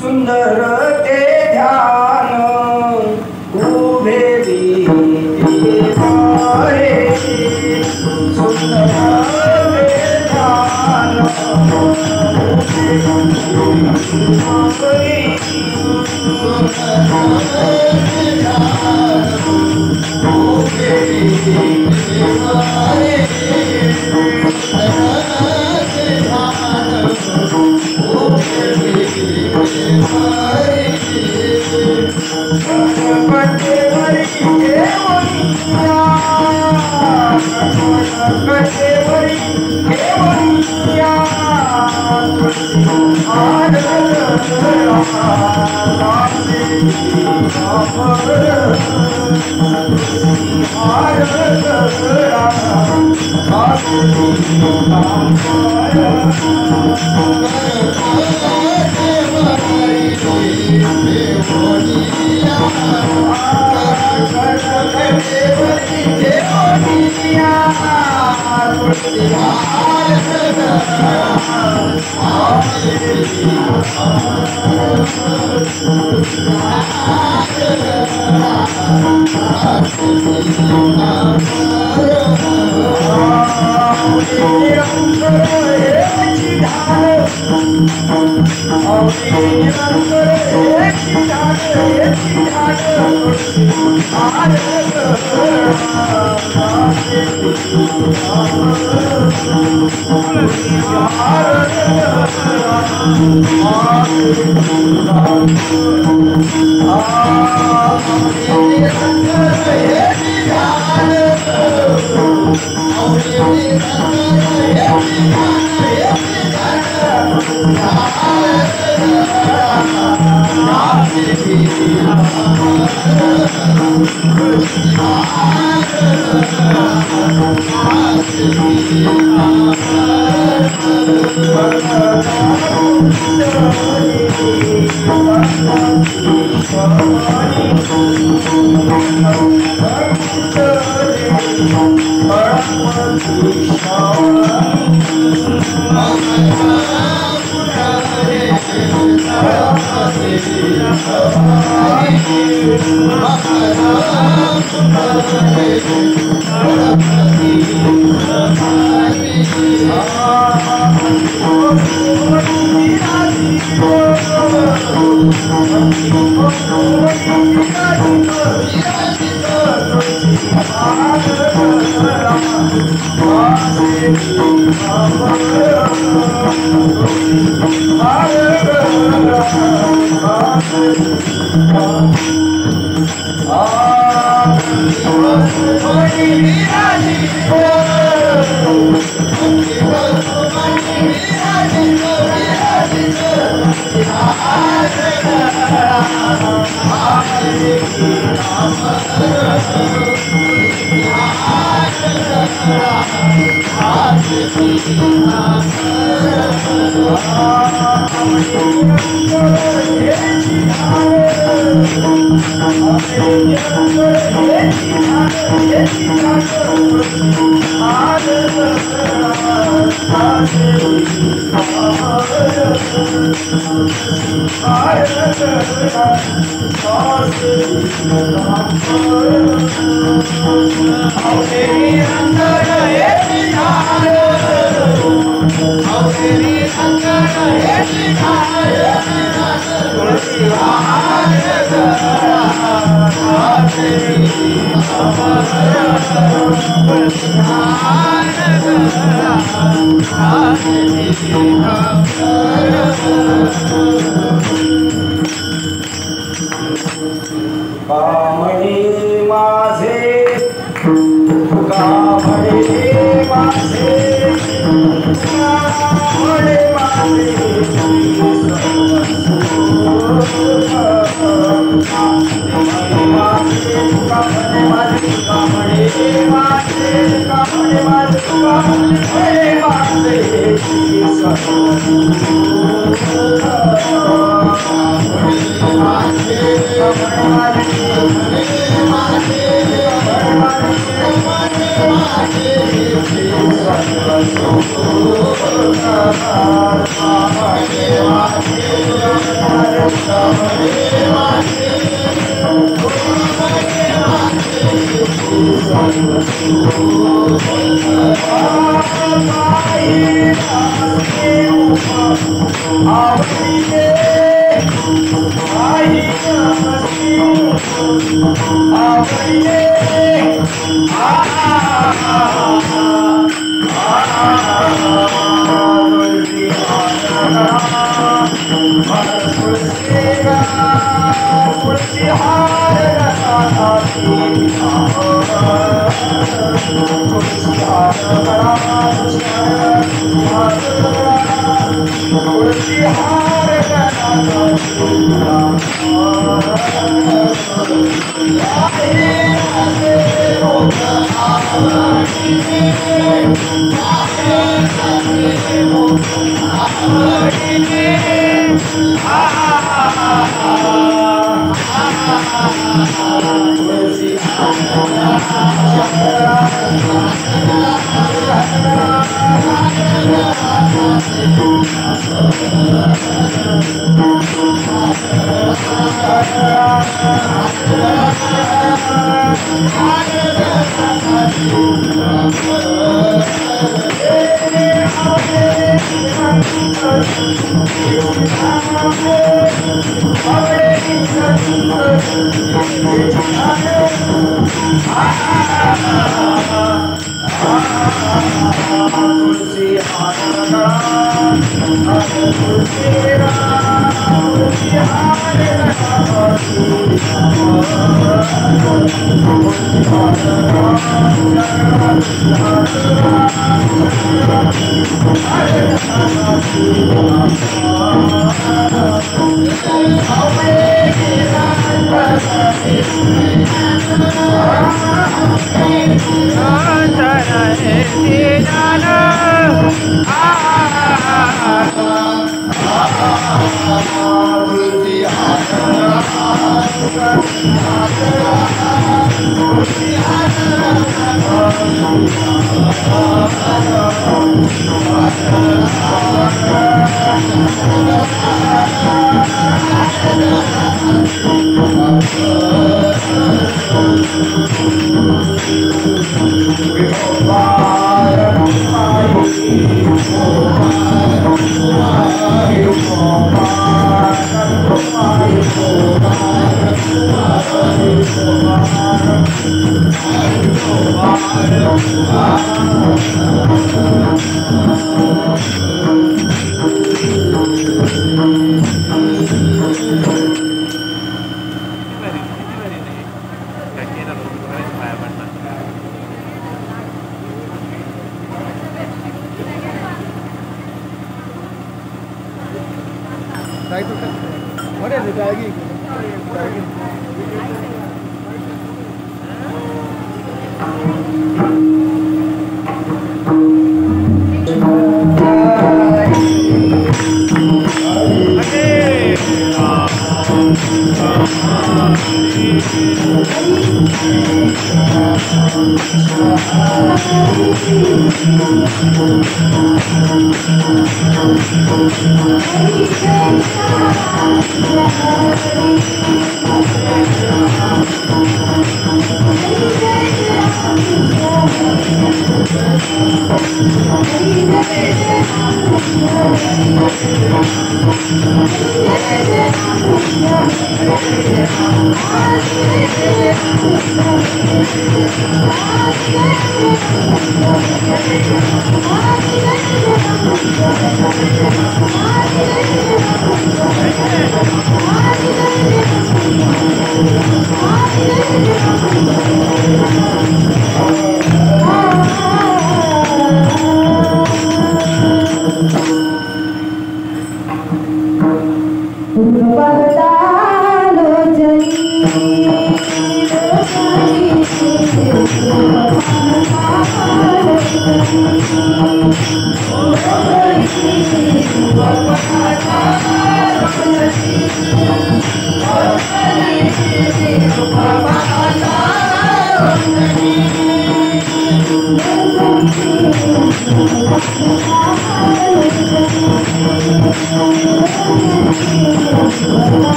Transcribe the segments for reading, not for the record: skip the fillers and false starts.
सुंदर ते ध्यान उभे विहारे सुंदर ते ध्यान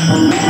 Thank you.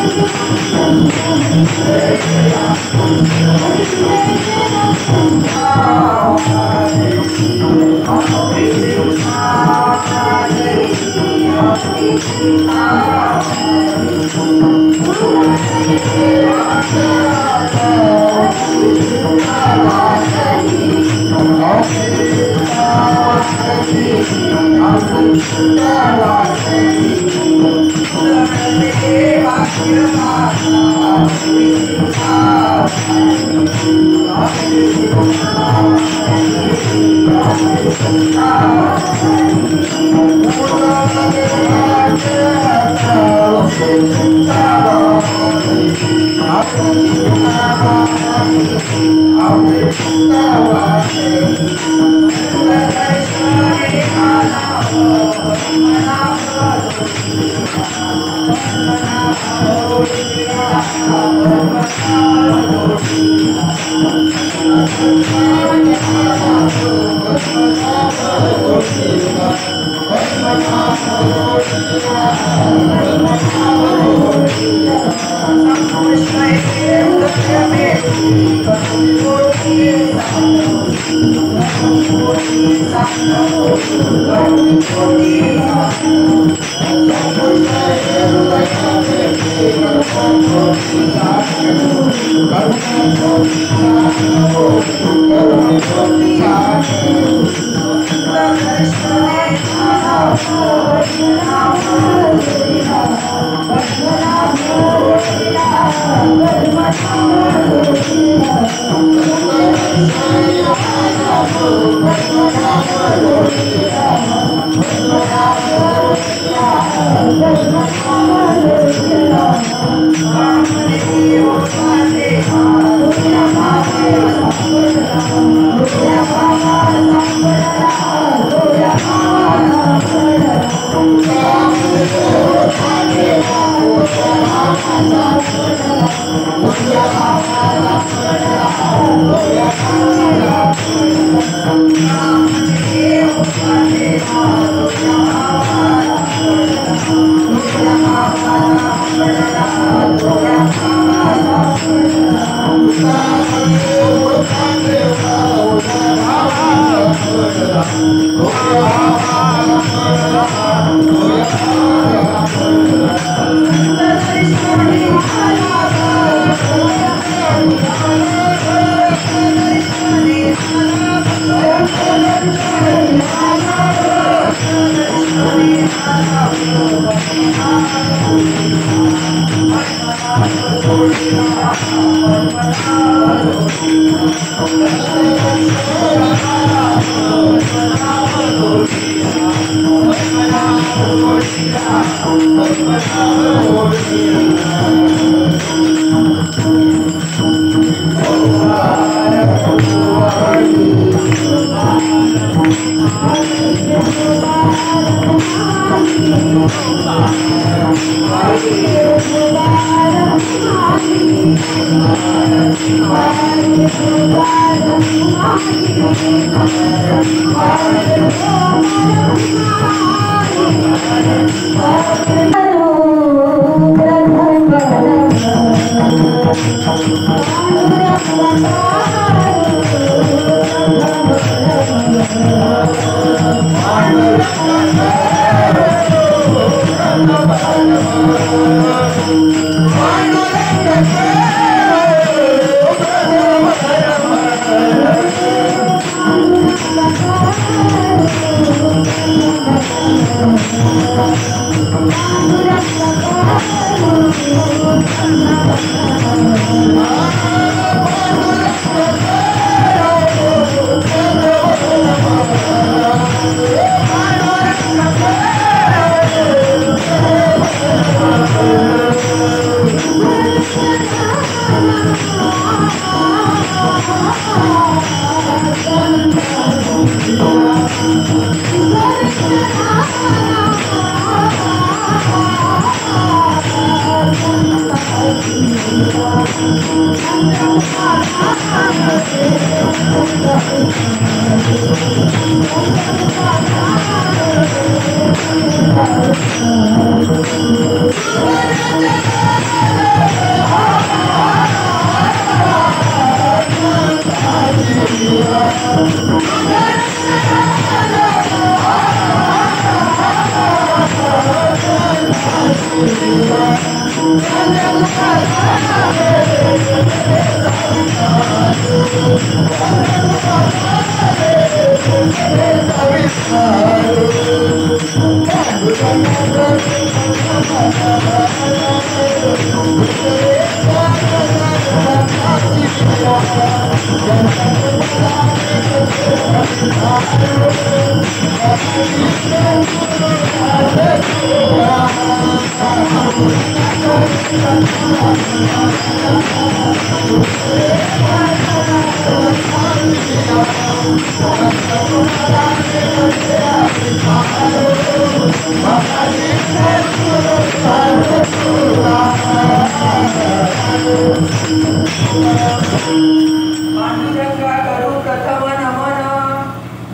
पांडुरंगा करू प्रथम नमन,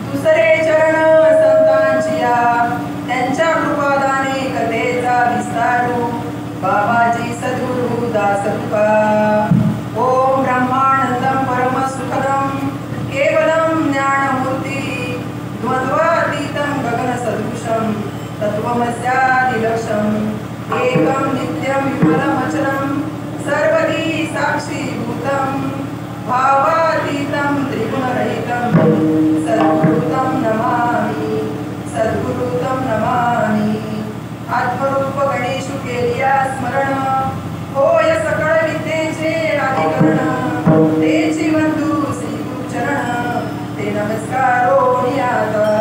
दुसरे चरण संतांचिया, त्यांच्या कृपादाने कथेचा विस्तारू, बाबाजी सद्गुरु दास तुका. ओम ब्रह्मानंदम परम सुखदम केवलम ज्ञानमूर्ती, द्वंद्वातीतं गगन सदृशम तत्वमस्यादिलक्ष्यम, एकं नित्यं विमलमचलं सर्वदी साक्षीभूतं, भावातीतं त्रिगुणरहितं सद्गुरुतं नमामि, सद्गुरुतं नमामि. आत्मरूप गणेशु केलिया स्मरण, होय सकळ विद्येचे अधिकरण, तेची बंधू श्री गुरुचरण, ते नमस्कारो नियाता.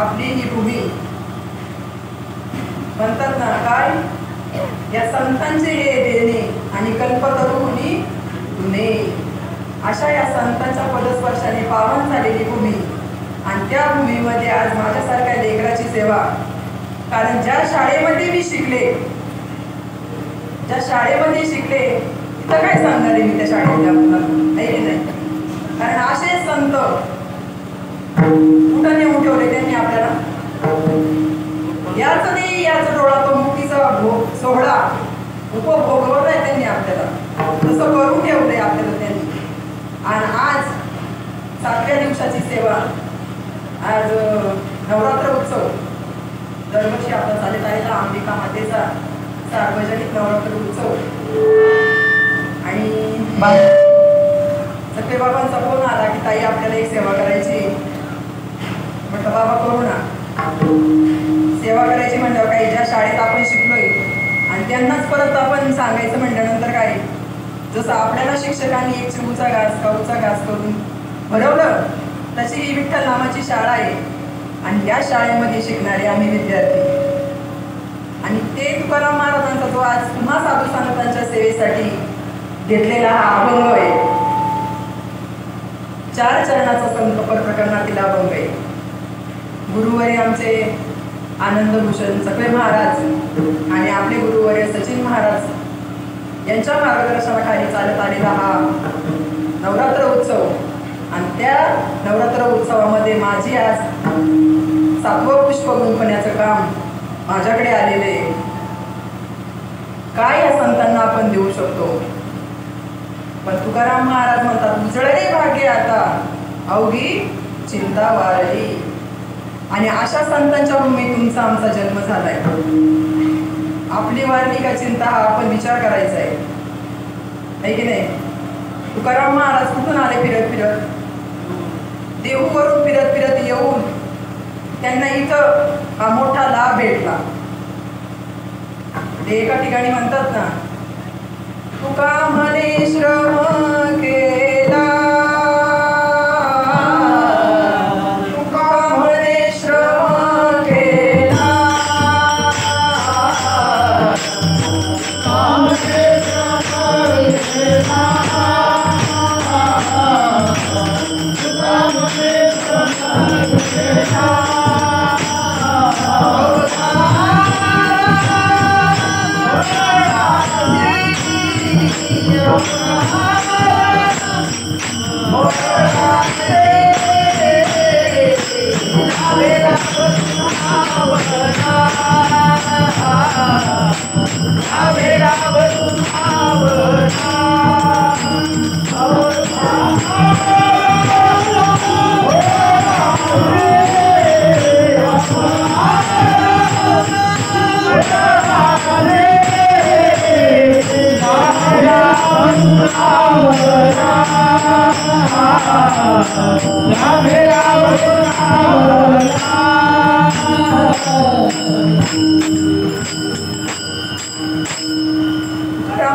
आपली ही भूमी म्हणतात ना, काय या संतांचे हे देणे आणि कल्पतरुणी गुणे, अशा या संतांच्या पदस्पर्शाने पावन झालेली भूमी. आणि त्या भूमीमध्ये आज माझ्यासारख्या लेकराची सेवा. कारण ज्या शाळेमध्ये मी शिकले, ज्या शाळेमध्ये शिकले तिथं काय सांगणार आहे मी त्या शाळेतल्या मुलांना, नाही. कारण असे संत कुठं नेऊन ठेवले त्यांनी आपल्याला. याच नाही याच डोळा तो मुक्तीचा सोहळा उपभोगवलाय त्यांनी आपल्याला. करून ठेवलंय आपल्याला त्यांनी. आणि आज 7व्या दिवसाची सेवा, आज नवरात्र उत्सव दरवर्षी आपला चालत आलेला अंबिका मातेचा सार्वजनिक नवरात्र उत्सव. आणि सत्य बाबांचा फोन आला की ताई आपल्याला एक सेवा करायची. म्हटलं बाबा करू ना. सेवा करायची म्हणल्यावर काही ज्या शाळेत आपण शिकलोय आणि त्यांनाच परत आपण सांगायचं म्हटल्यानंतर काय, जसं आपल्याला शिक्षकांनी एक चिऊचा घास काऊचा घास करून भरवलं, तशी ही विठ्ठल नामाची शाळा आहे आणि या शाळेमध्ये शिकणारे आम्ही विद्यार्थी. आणि ते तुकाराम महाराजांचा जो आज पुन्हा साधू संतांच्या सेवेसाठी घेतलेला हा अभंग आहे, 4 चरणाचा संकल्प प्रकरणातील अभंग आहे. गुरुवर्य आमचे आनंदभूषण सकळे महाराज आणि आपले गुरुवर्य सचिन महाराज यांच्या मार्गदर्शनाखाली चालत आलेला हा नवरात्र उत्सव. आणि त्या नवरात्र उत्सवामध्ये माझी आज 7वं पुष्प गुंफण्याचं काम माझ्याकडे आलेलं आहे. काय या संतांना आपण देऊ शकतो? पण तुकाराम महाराज म्हणतात, उजळले भाग्य आता अवघी चिंता वारली. आणि अशा संतांच्या भूमीत तुमचा आमचा जन्म झालाय. आपली वारली का चिंता हा आपण विचार करायचा आहे की नाही? तुकाराम महाराज कुठून आले? फिरत फिरत देहूवरून फिरत फिरत येऊन त्यांना इथं हा मोठा लाभ भेटला. ते एका ठिकाणी म्हणतात ना, तुका म्हणे श्रम केला, तुका म्हणे श्रम केला,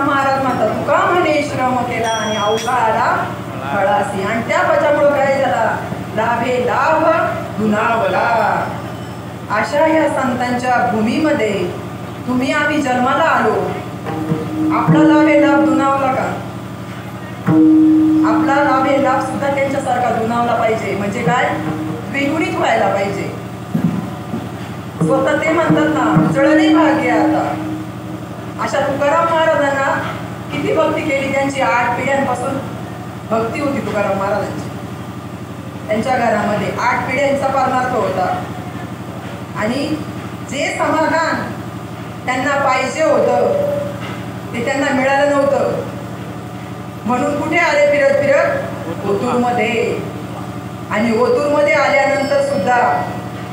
महाराज म्हणतात, तुका म्हणे श्रम केला आणि अवघा आला फळासी. आणि त्या पचामुळे काय झाला? लाभे लाभ दुनावला. अशा ह्या संतांच्या भूमीमध्ये तुम्ही आम्ही जन्माला आलो. आपला लाभे लाभ दुनावला का? आपला लाभे लाभ सुद्धा त्यांच्यासारखा दुनावला पाहिजे. म्हणजे काय? द्विगुणित व्हायला पाहिजे. स्वतः ते म्हणतात ना, उजळले भाग्य आता. अशा तुकाराम महाराजांना किती भक्ती केली. त्यांची 8 पिढ्यांपासून भक्ती होती तुकाराम महाराजांची. त्यांच्या घरामध्ये 8 पिढ्यांचा परमार्थ होता. आणि जे समाधान त्यांना पाहिजे होतं ते त्यांना मिळालं नव्हतं. म्हणून कुठे आले फिरत फिरत? ओतूरमध्ये. आणि ओतूरमध्ये आल्यानंतर सुद्धा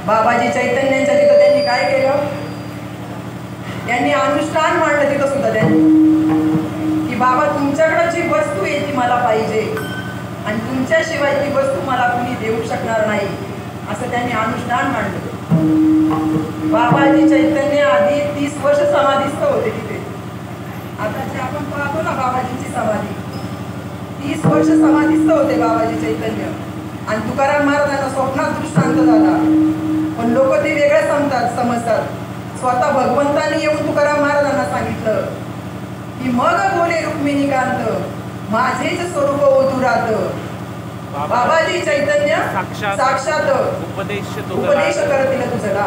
बाबाजी चैतन्यांच्या तिथं त्यांनी काय केलं? त्यांनी अनुष्ठान मांडलं तिथं सुद्धा त्यांनी की बाबा तुमच्याकडे जी वस्तू आहे ती मला पाहिजे आणि तुमच्याशिवाय ती वस्तू मला कुणी देऊ शकणार नाही, असं त्यांनी अनुष्ठान मांडलं. बाबाजी चैतन्य आधी 30 वर्ष समाधीस्थ होते तिथे. आता जे आपण पाहतो ना बाबाजींची समाधी, 30 वर्ष समाधीस्थ होते बाबाजी चैतन्य. आणि तुकाराम महाराजांना स्वप्नात दृष्टांत झाला. पण लोक ते वेगळं समजतात. स्वतः भगवंतांनी येऊन तुकाराम महाराजांना सांगितलं की मग बोले रुक्मिणीकांत माझेच स्वरूप ओतुरात. बाबाजी चैतन्य साक्षात उपदेश करतील तुझला.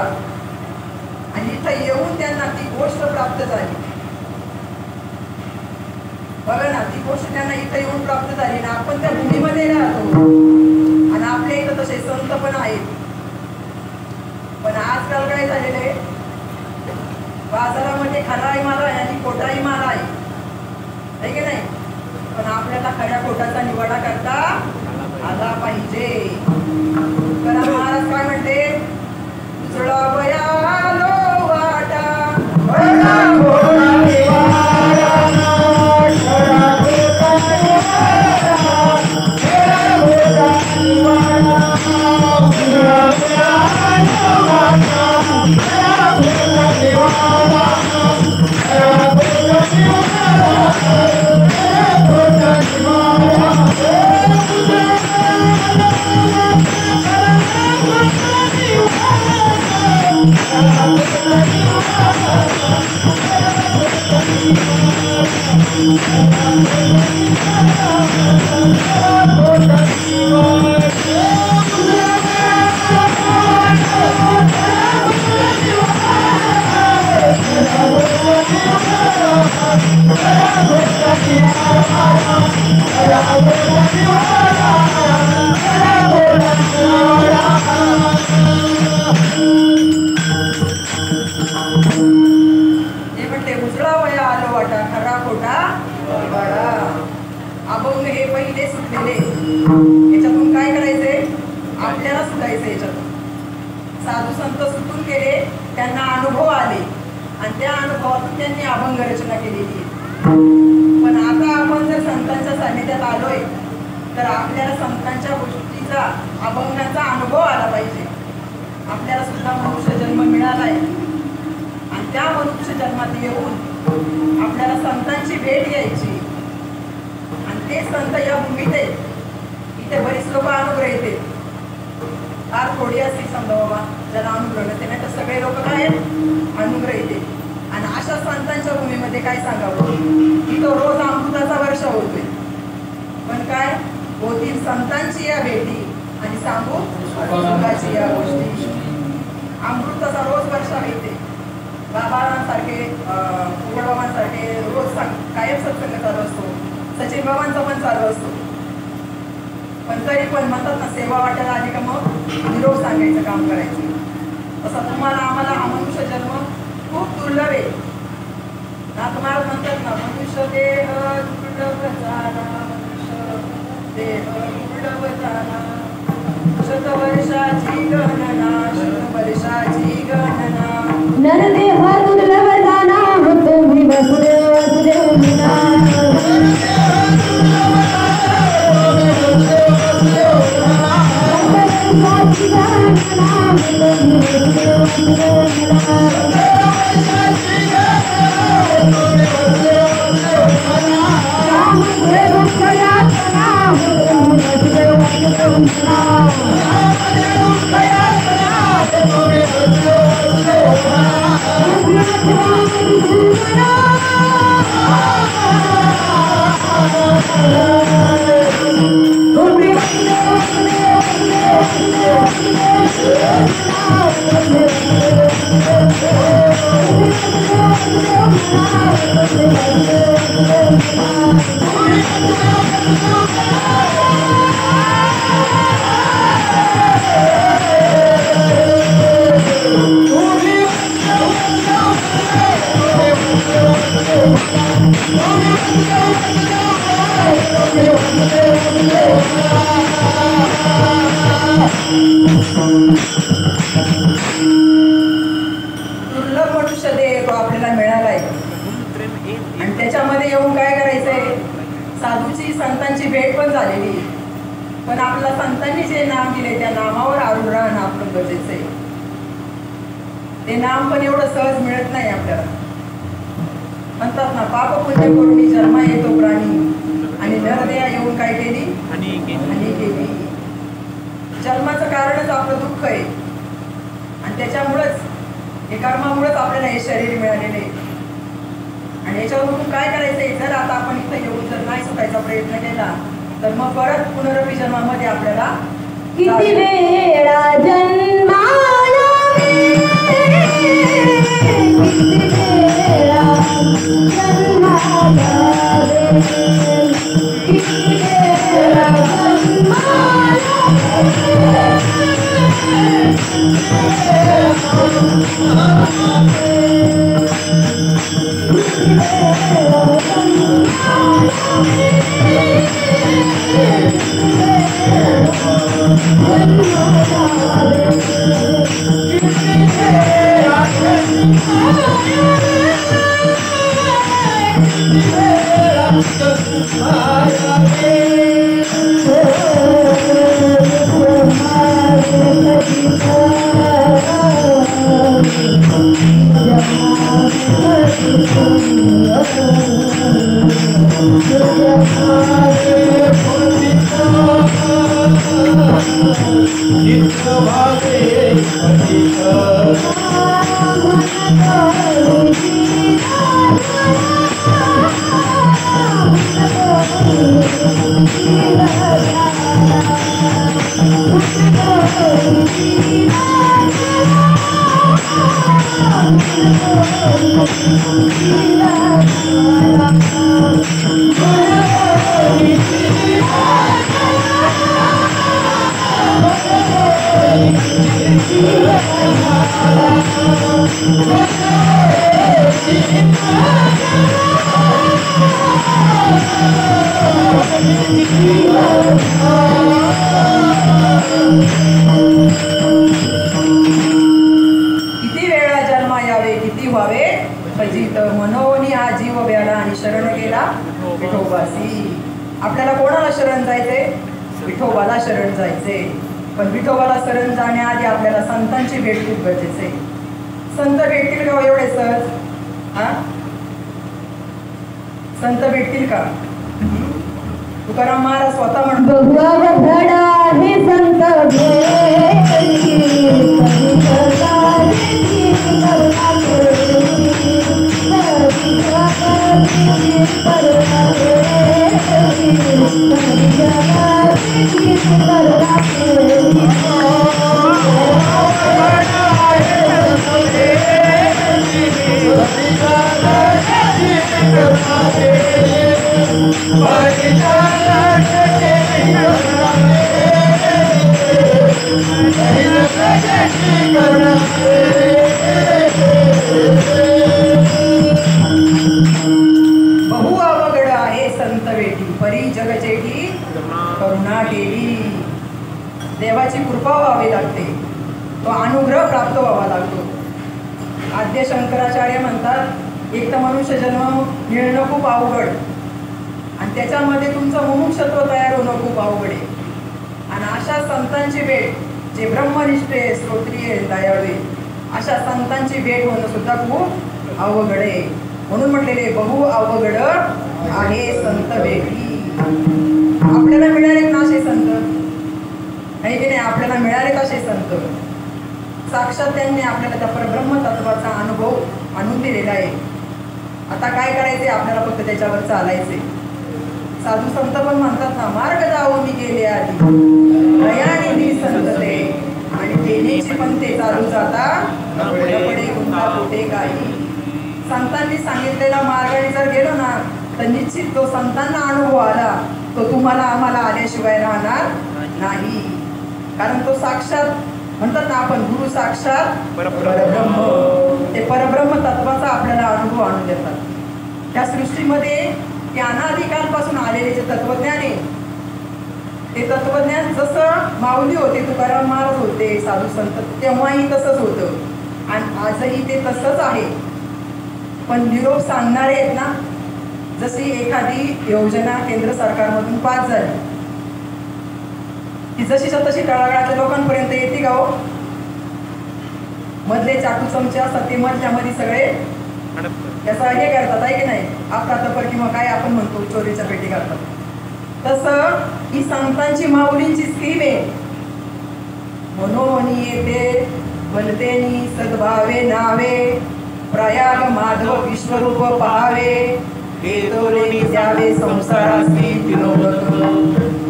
आणि इथं येऊन त्यांना ती गोष्ट प्राप्त झाली. बघा ना, ती गोष्ट त्यांना इथं येऊन प्राप्त झाली ना. आपण त्या भूमीमध्ये राहतो आणि आपल्या इथं तसे संत पण आहेत. पण आजकाल काय झालेलं आहे, बाजारामध्ये खराई माल आहे आणि खोटाई माल आहे की नाही. आपल्याला खऱ्या खोटाचा निवाडा करता आला पाहिजे. तुकाराम महाराज काय म्हणते? उजळावयालो वाटा खरा खोटा निवाडा, खरा खोटा निवाडा, खरा खोटा निवाडा, उजळावयालो वाटा खरा खोटा निवाडा, खरा खोटा अभंग हे पहिले सुटलेले. याच्यातून काय करायचंय? आपल्याला सुटायचं. याच्यातून साधू संत सुटून गेले, त्यांना अनुभव आले आणि त्या अनुभवातून त्यांनी अभंग रचना केलेली आहे. पण आता आपण जर संतांच्या सानिध्यात आलोय तर आपल्याला संतांच्या गोष्टीचा अभंगाचा अनुभव आला पाहिजे. आपल्याला सुद्धा मनुष्य जन्म मिळालाय आणि त्या मनुष्य जन्मात येऊन आपल्याला संतांची भेट घ्यायची. आणि ते संत या भूमीत आहेत. इथे बरीच लोक अनुग्रह येते, फार थोडी असते समजा बाबा ज्याला अनुग्रह नसते, नाही तर सगळे लोक काय आहेत? अनुग्रह येते. आणि अशा संतांच्या भूमीमध्ये काय सांगावं? इथं रोज अमृताचा वर्षा होतोय. पण काय होतील संतांची या भेटी आणि सांगू सुखाची या गोष्टी. अमृताचा रोज वर्षा येते. बाबांसारखे उघडबाबांसारखे रोज कायम सत्संग चालू असतो. सचिन बाबांचा पण चालू असतो. पण तरी पण म्हणतात ना, सेवा वाटायला आली का मग निरोप सांगायचं काम करायचं. तसा तुम्हाला आम्हाला हा मनुष्य जन्म खूप दुर्लभ आहे. महाराज म्हणतात ना, मनुष्य देह दुर्लभ झाला, मनुष्य देह दुर्लभ झाला, शतवर्षाची गणना, शतवर्षाची गणना, नरदेह दुर्लभ झाला, तुम्ही वसुदेव वसुदेव म्हणा. दुर्लभ मनुष्य देह आपल्याला मिळालाय. आणि त्याच्यामध्ये येऊन काय करायचंय? साधूची संतांची भेट पण झालेली. पण आपल्या संतांनी जे नाम दिले त्या नामावर आरूढ राहणं आपलं गरजेचं आहे. ते नाम पण एवढं सहज मिळत नाही आपल्याला. म्हणतात ना, पाप पुण्य करून जन्मा येतो प्राणी आणि नरदेहा येऊन काय केली? हानी केली. जन्माचं कारणच आपलं दुःख आहे आणि त्याच्यामुळेच हे कर्मामुळेच आपल्याला हे शरीर मिळालेले. आणि याच्यावरून काय करायचंय? जर आता आपण इथं येऊन जर नाही सुटायचा प्रयत्न केला तर मग परत पुनरपी जन्मामध्ये आपल्याला किती वेळा जन्माला, किती वेळा जन्माला, किती वेळा जन्माला. किती वेळा जन्मा यावे किती व्हावे फजित मनोनी हा जीव व्याला आणि शरण गेला विठोबासी. आपल्याला कोणाला शरण जायचे? विठोबाला शरण जायचे. पण विठोबाला शरण जाण्याआधी आपल्याला संतांची भेट खूप गरजेचे आहे. संत भेटतील का एवढे सहज? हा, संत भेटतील का? तुकाराम महाराज स्वतः म्हणतो भगवा हे संत बहु अवघड आहे संत भेटी परी जगचेठी करुणा केली. देवाची कृपा व्हावी लागते, तो अनुग्रह प्राप्त व्हावा लागतो. आद्य शंकराचार्य म्हणतात एक तर मनुष्य जन्म मिळणं खूप अवघड आणि त्याच्यामध्ये तुमचं मुमुक्षत्व तयार होणं खूप अवघड आहे. आणि अशा संतांची भेट जे ब्रह्मनिष्ठ श्रोत्रिय दयाळू अशा संतांची भेट होणं सुद्धा खूप अवघड आहे. म्हणून म्हटलेले बहु अवघड आहे संत भेटी. आपल्याला मिळाले ना असे संत? नाही की नाही? आपल्याला मिळाले असे संत साक्षात त्यांनी आपल्याला त्या परब्रह्म तत्वाचा अनुभव आणून दिलेला आहे. आता काय करायचे? आपल्याला फक्त त्याच्यावर चालायचे. साधू संत पण म्हणतात ना, मार्ग जाऊन गेले आधी दयानिधी संत ते आणि तेनेची पण ते चालू जाता पुढे गुंता कुठे काही. संतांनी सांगितलेला मार्गाने जर गेलो ना तर निश्चित तो संतांना अनुभव आला तो तुम्हाला आम्हाला आल्याशिवाय राहणार नाही. कारण तो साक्षात म्हणतात ना आपण गुरु साक्षात परब्रह्म, ते परब्रह्म तत्वाचा आपल्याला अनुभव आणून देतात. त्या सृष्टीमध्ये ते अनादिकालपासून आलेले जे तत्वज्ञान आहे ते तत्वज्ञान जसं माऊली होते, तुकाराम महाराज होते, साधू संत तेव्हाही तसंच होतं आणि आजही ते तसंच आहे. पण निरोप सांगणारे आहेत ना, जशी एखादी योजना केंद्र सरकारमधून पास झाली की जशीच्या तशी तळागाळाच्या लोकांपर्यंत येते का हो? मधले चाकू चमचे असतात ते मधल्यामध्ये सगळे त्याचा हे करतात आहे की नाही, अफरातफर किंवा काय आपण म्हणतो चोरीच्या पेटी करतात. तसं ही संतांची माऊलींची स्कीम आहे. मनोनी येते बनतेनी सद्भावे नावे प्रयाग माधव विश्वरूप पहावे हेतोरे द्यावे संसारासी विनोद.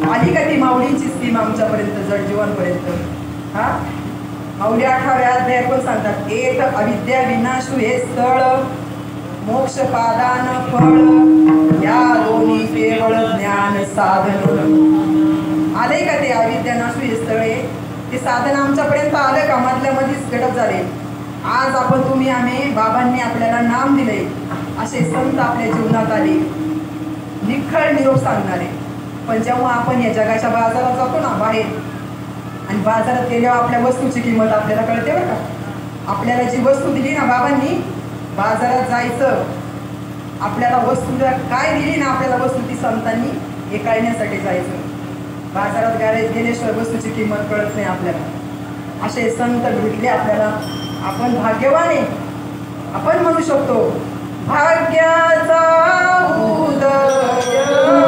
आली का ती माऊलींची स्कीम आमच्यापर्यंत जडजीवांपर्यंत? हा, माऊली 18व्या अध्यायात पण सांगतात एक अविद्या विनाशू हे स्थळ मोक्ष पादान फळ या दोन्ही केवळ ज्ञान साधन. आले का ते अविद्या नाशू हे स्थळ आहे ते साधन आमच्यापर्यंत आलं का? मधल्या मध्येच गडप झाले. आज आपण तुम्ही आम्ही बाबांनी आपल्याला नाम दिले असे संत आपल्या जीवनात आले निखळ निरोप सांगणारे. पण जेव्हा आपण या जगाच्या बाजारात जातो ना बाहेर, आणि बाजारात गेल्यावर आपल्या वस्तूची किंमत आपल्याला कळते बरं का. आपल्याला जी वस्तू दिली ना बाबांनी, बाजारात जायचं, आपल्याला वस्तू काय दिली ना आपल्याला वस्तू, ती संतांनी हे कळण्यासाठी जायचं. बाजारात गेल्याशिवाय वस्तूची किंमत कळत नाही आपल्याला. असे संत भेटले आपल्याला, आपण भाग्यवान आहे. आपण म्हणू शकतो भाग्याचा उदय.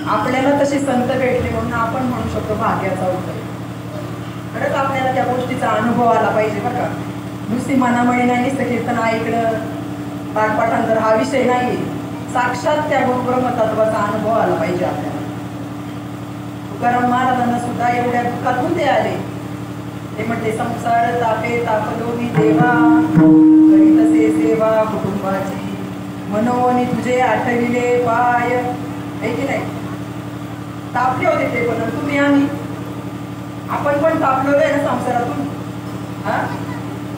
आपल्याला तसे संत भेटले म्हणून आपण म्हणू शकतो भाग्याचा उदय. खरंच आपल्याला त्या गोष्टीचा अनुभव आला पाहिजे बरं का. नुसती मनामणी नाही, नुसतं कीर्तन ऐकणं, पाठपाठांतर हा विषय नाही. साक्षात त्या गुरुब्रह्मतत्वाचा अनुभव आला पाहिजे आपल्याला. तुकाराम महाराजांना सुद्धा एवढ्या दुःखातून ते आले. ते म्हटले संसार तापे तापलो मी देवा, करीतसे सेवा कुटुंबाची, मनोनी तुझे आठविले पाय. आहे की नाही? तापले होते ते पण, तुम्ही आम्ही आपण पण तापलो आहे ना संसारातून.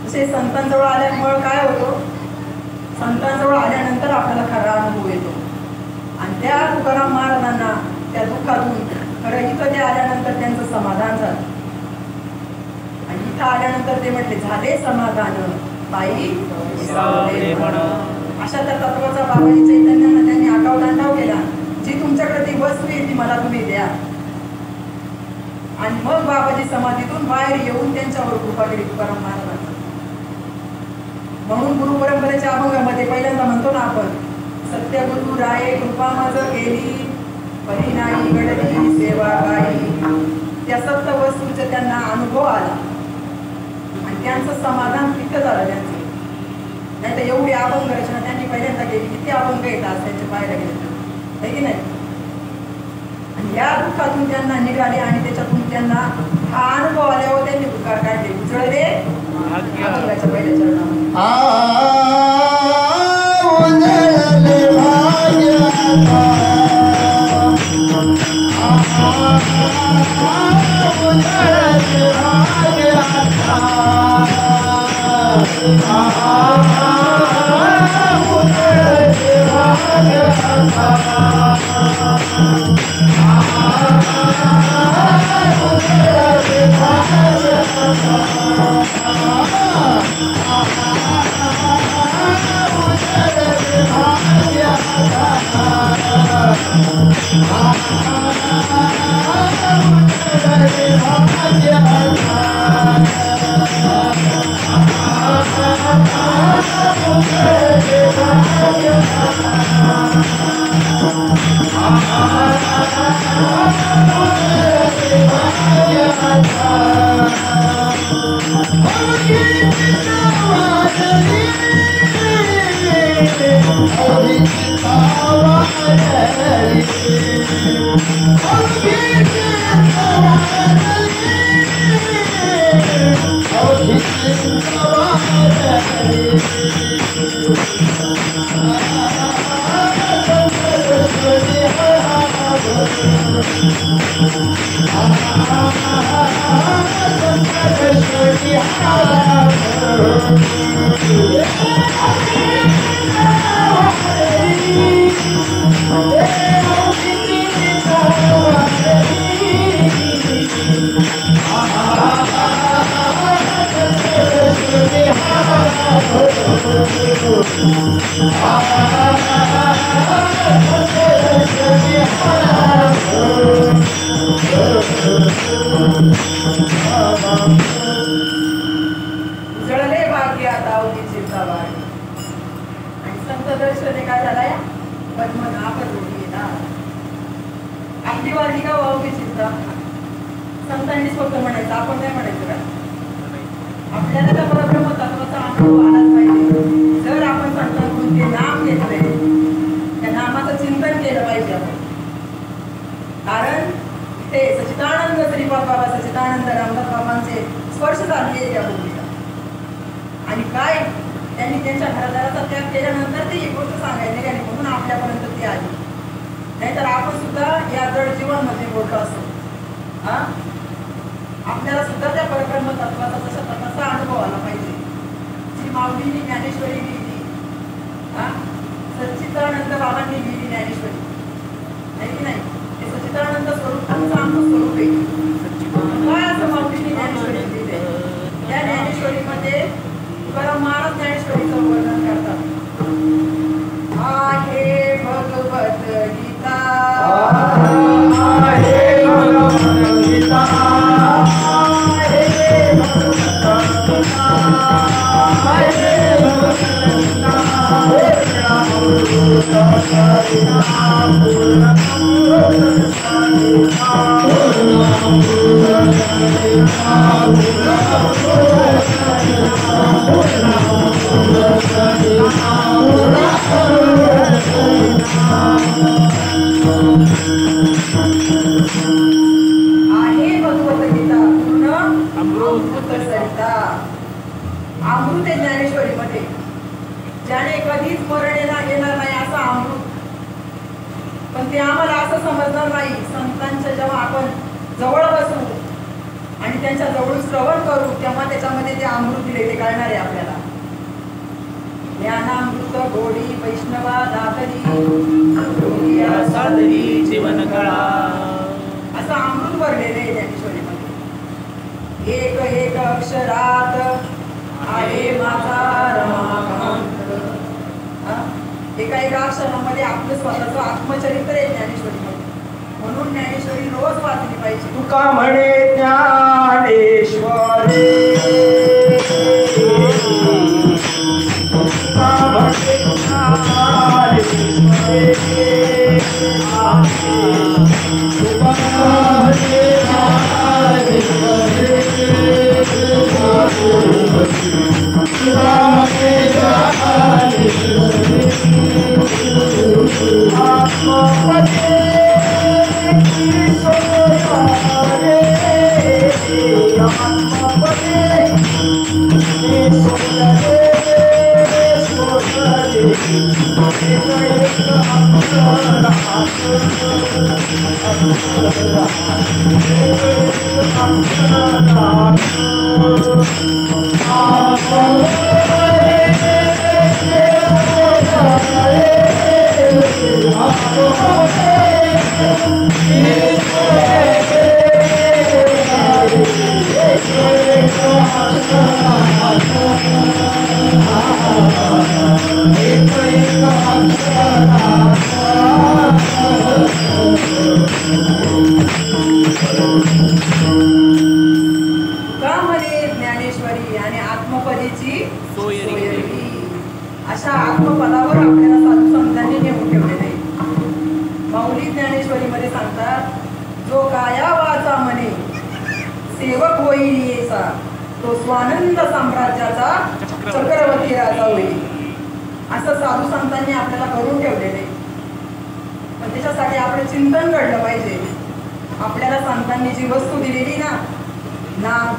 तसे संतांजवळ आल्यामुळे काय होतं, संतांजवळ आल्यानंतर आपल्याला खरा अनुभव येतो. आणि त्या तुकाराम महाराजांना त्या दुःखातून खरं इथं ते आल्यानंतर त्यांचं समाधान झालं. आणि इथं आल्यानंतर ते म्हटले झाले समाधान बाई. अशा त्या तत्वाचा बाबाजी चैतन्यांना त्यांनी आठाव तांठाव केला. जी तुमच्याकडे ती वस्तू आहे ती मला तुम्ही द्या. आणि मग बाबाजी समाधीतून बाहेर येऊन त्यांच्यावर कृपा केली तुकाराम महाराजांना. म्हणून गुरु परंपरेच्या अभंगामध्ये पहिल्यांदा म्हणतो ना आपण, सत्य गुरु राये कृपा मज केली, परी नाही घडली सेवा काही. त्या सत्य वस्तूचा त्यांना अनुभव आला आणि त्यांचं समाधान तिथं झालं त्यांचं. नाही तर एवढी अभंग रचना त्यांनी पहिल्यांदा केली, किती अभंग येतात त्यांच्या पाहायला गेले आहे की नाही. आणि या दुःखातून त्यांना निघाले आणि त्याच्यातून त्यांना हा अनुभव आल्यावर त्यांनी दुःखात काढले, उजळले अभंगाच्या पहिल्या चरणामध्ये. उजळले भाग्य आता अवधीची सवारी आणि संत दर्शने काय झालाय पद्मनाभ जोडीला आपली वारी का वावगी चिंता संतांनीच फक्त म्हणायचं आपण नाही म्हणायचं का आपल्याला तर परब्रह्म तत्वाचा अनुभव आलाच पाहिजे जर आपण संतांकडून ते नाम घेतलंय त्या नामाचं चिंतन केलं पाहिजे आपण कारण ते सच्चिदानंद श्रीपाद बाबा सच्चिदानंद रामदास बाबांचे स्पर्श झाले त्या भूमीला आणि काय त्यांनी त्यांच्या घरादाराचा त्याग केल्यानंतर ते एक गोष्ट सांगायला आणि म्हणून आपल्यापर्यंत ती आली नाहीतर आपण सुद्धा या जड जीवनमध्ये बोलतो असतो हा आपल्याला सुद्धा त्या परब्रह्म तत्वाचा तसा अनुभव आला पाहिजे जी माऊलींनी ज्ञानेश्वरी लिहिली हा सच्चिदानंद बाबांनी लिहिली ज्ञानेश्वरी आहे की नाही हे सच्चिदानंद स्वरूप आमचं स्वरूप आहे काय असं माऊलींनी ज्ञानेश्वरी लिहिली त्या ज्ञानेश्वरीमध्ये तुकाराम महाराज ज्ञानेश्वरीचं वर्णन करतात आहे भगवत गीता आहे भगवत गीता अमृत आहे ज्ञानेश्वरीमध्ये ज्याने कधीच मरण येणार नाही असं अमृत पण ते आम्हाला असं समजणार नाही संतांच्या जेव्हा आपण जवळ बसू आणि त्यांच्या जवळून श्रवण करू तेव्हा त्याच्यामध्ये ते अमृत दिले ते कळणार आहे आपल्याला ज्ञानामृत गोडी वैष्णवा दादरी सादरी जीवन कळा असं अमृत भरलेलं आहे ज्ञानेश्वरीमध्ये एक एक अक्षरात आहे माझा रमाकांत एका एका अक्षरामध्ये आपलं स्वतःचं आत्मचरित्र आहे ज्ञानेश्वरीमध्ये म्हणून ज्ञानेश्वरी रोज वाचली पाहिजे तुका म्हणे ज्ञानेश्वरी तुका म्हणे ज्ञानेश्वरी आणि आत्मपदीची सोयरी अशा आत्मपदावर आपल्याला साधू संतांनी नेमून ठेवलेले आहे माऊली ज्ञानेश्वरीमध्ये सांगतात जो काया वाचा म्हणे सेवक होईल येसा तो स्वानंद साम्राज्याचा चक्रवर्ती राजा होईल असं साधू संतांनी आपल्याला करून ठेवलेले पण त्याच्यासाठी आपलं चिंतन घडलं पाहिजे आपल्याला संतांनी जी वस्तू दिलेली ना नाम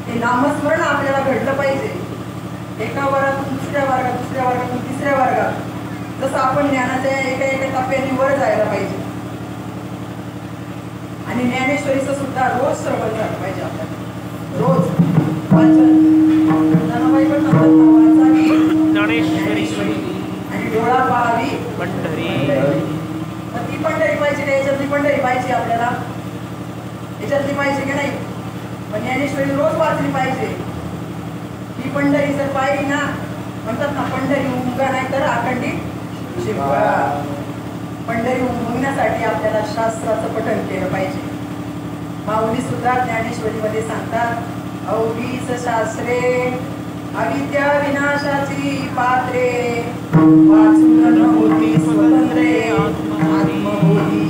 ते नामस्मरण आपल्याला घडलं पाहिजे एका वर्गातून दुसऱ्या वर्गातून तिसऱ्या वर्गात जसं आपण ज्ञानाच्या एका एका टप्प्याने वर जायला पाहिजे आणि ज्ञानेश्वरीचं सुद्धा रोज श्रवण झालं पाहिजे आपल्याला रोज वाचन जनाबाई पण म्हणतात ज्ञानेश्वरी आणि डोळा पाहावी पंढरी ती पंढरी पाहिजे का याच्यातली पंढरी पाहिजे आपल्याला याच्यातली पाहिजे की नाही पण ज्ञानेश्वरी रोज वाचली पाहिजे ही पंढरी जर पाहिली ना म्हणतात ना पंढरी उमगा नाही तर अखंडित शिवगा पंढरी उमगण्यासाठी आपल्याला शास्त्राचं पठण केलं पाहिजे माऊली सुद्धा ज्ञानेश्वरीमध्ये सांगतात, अवघीस शास्त्रे अविद्या विनाशाची पात्रे, वाचून न होती स्वतंत्रे आत्मबोधी.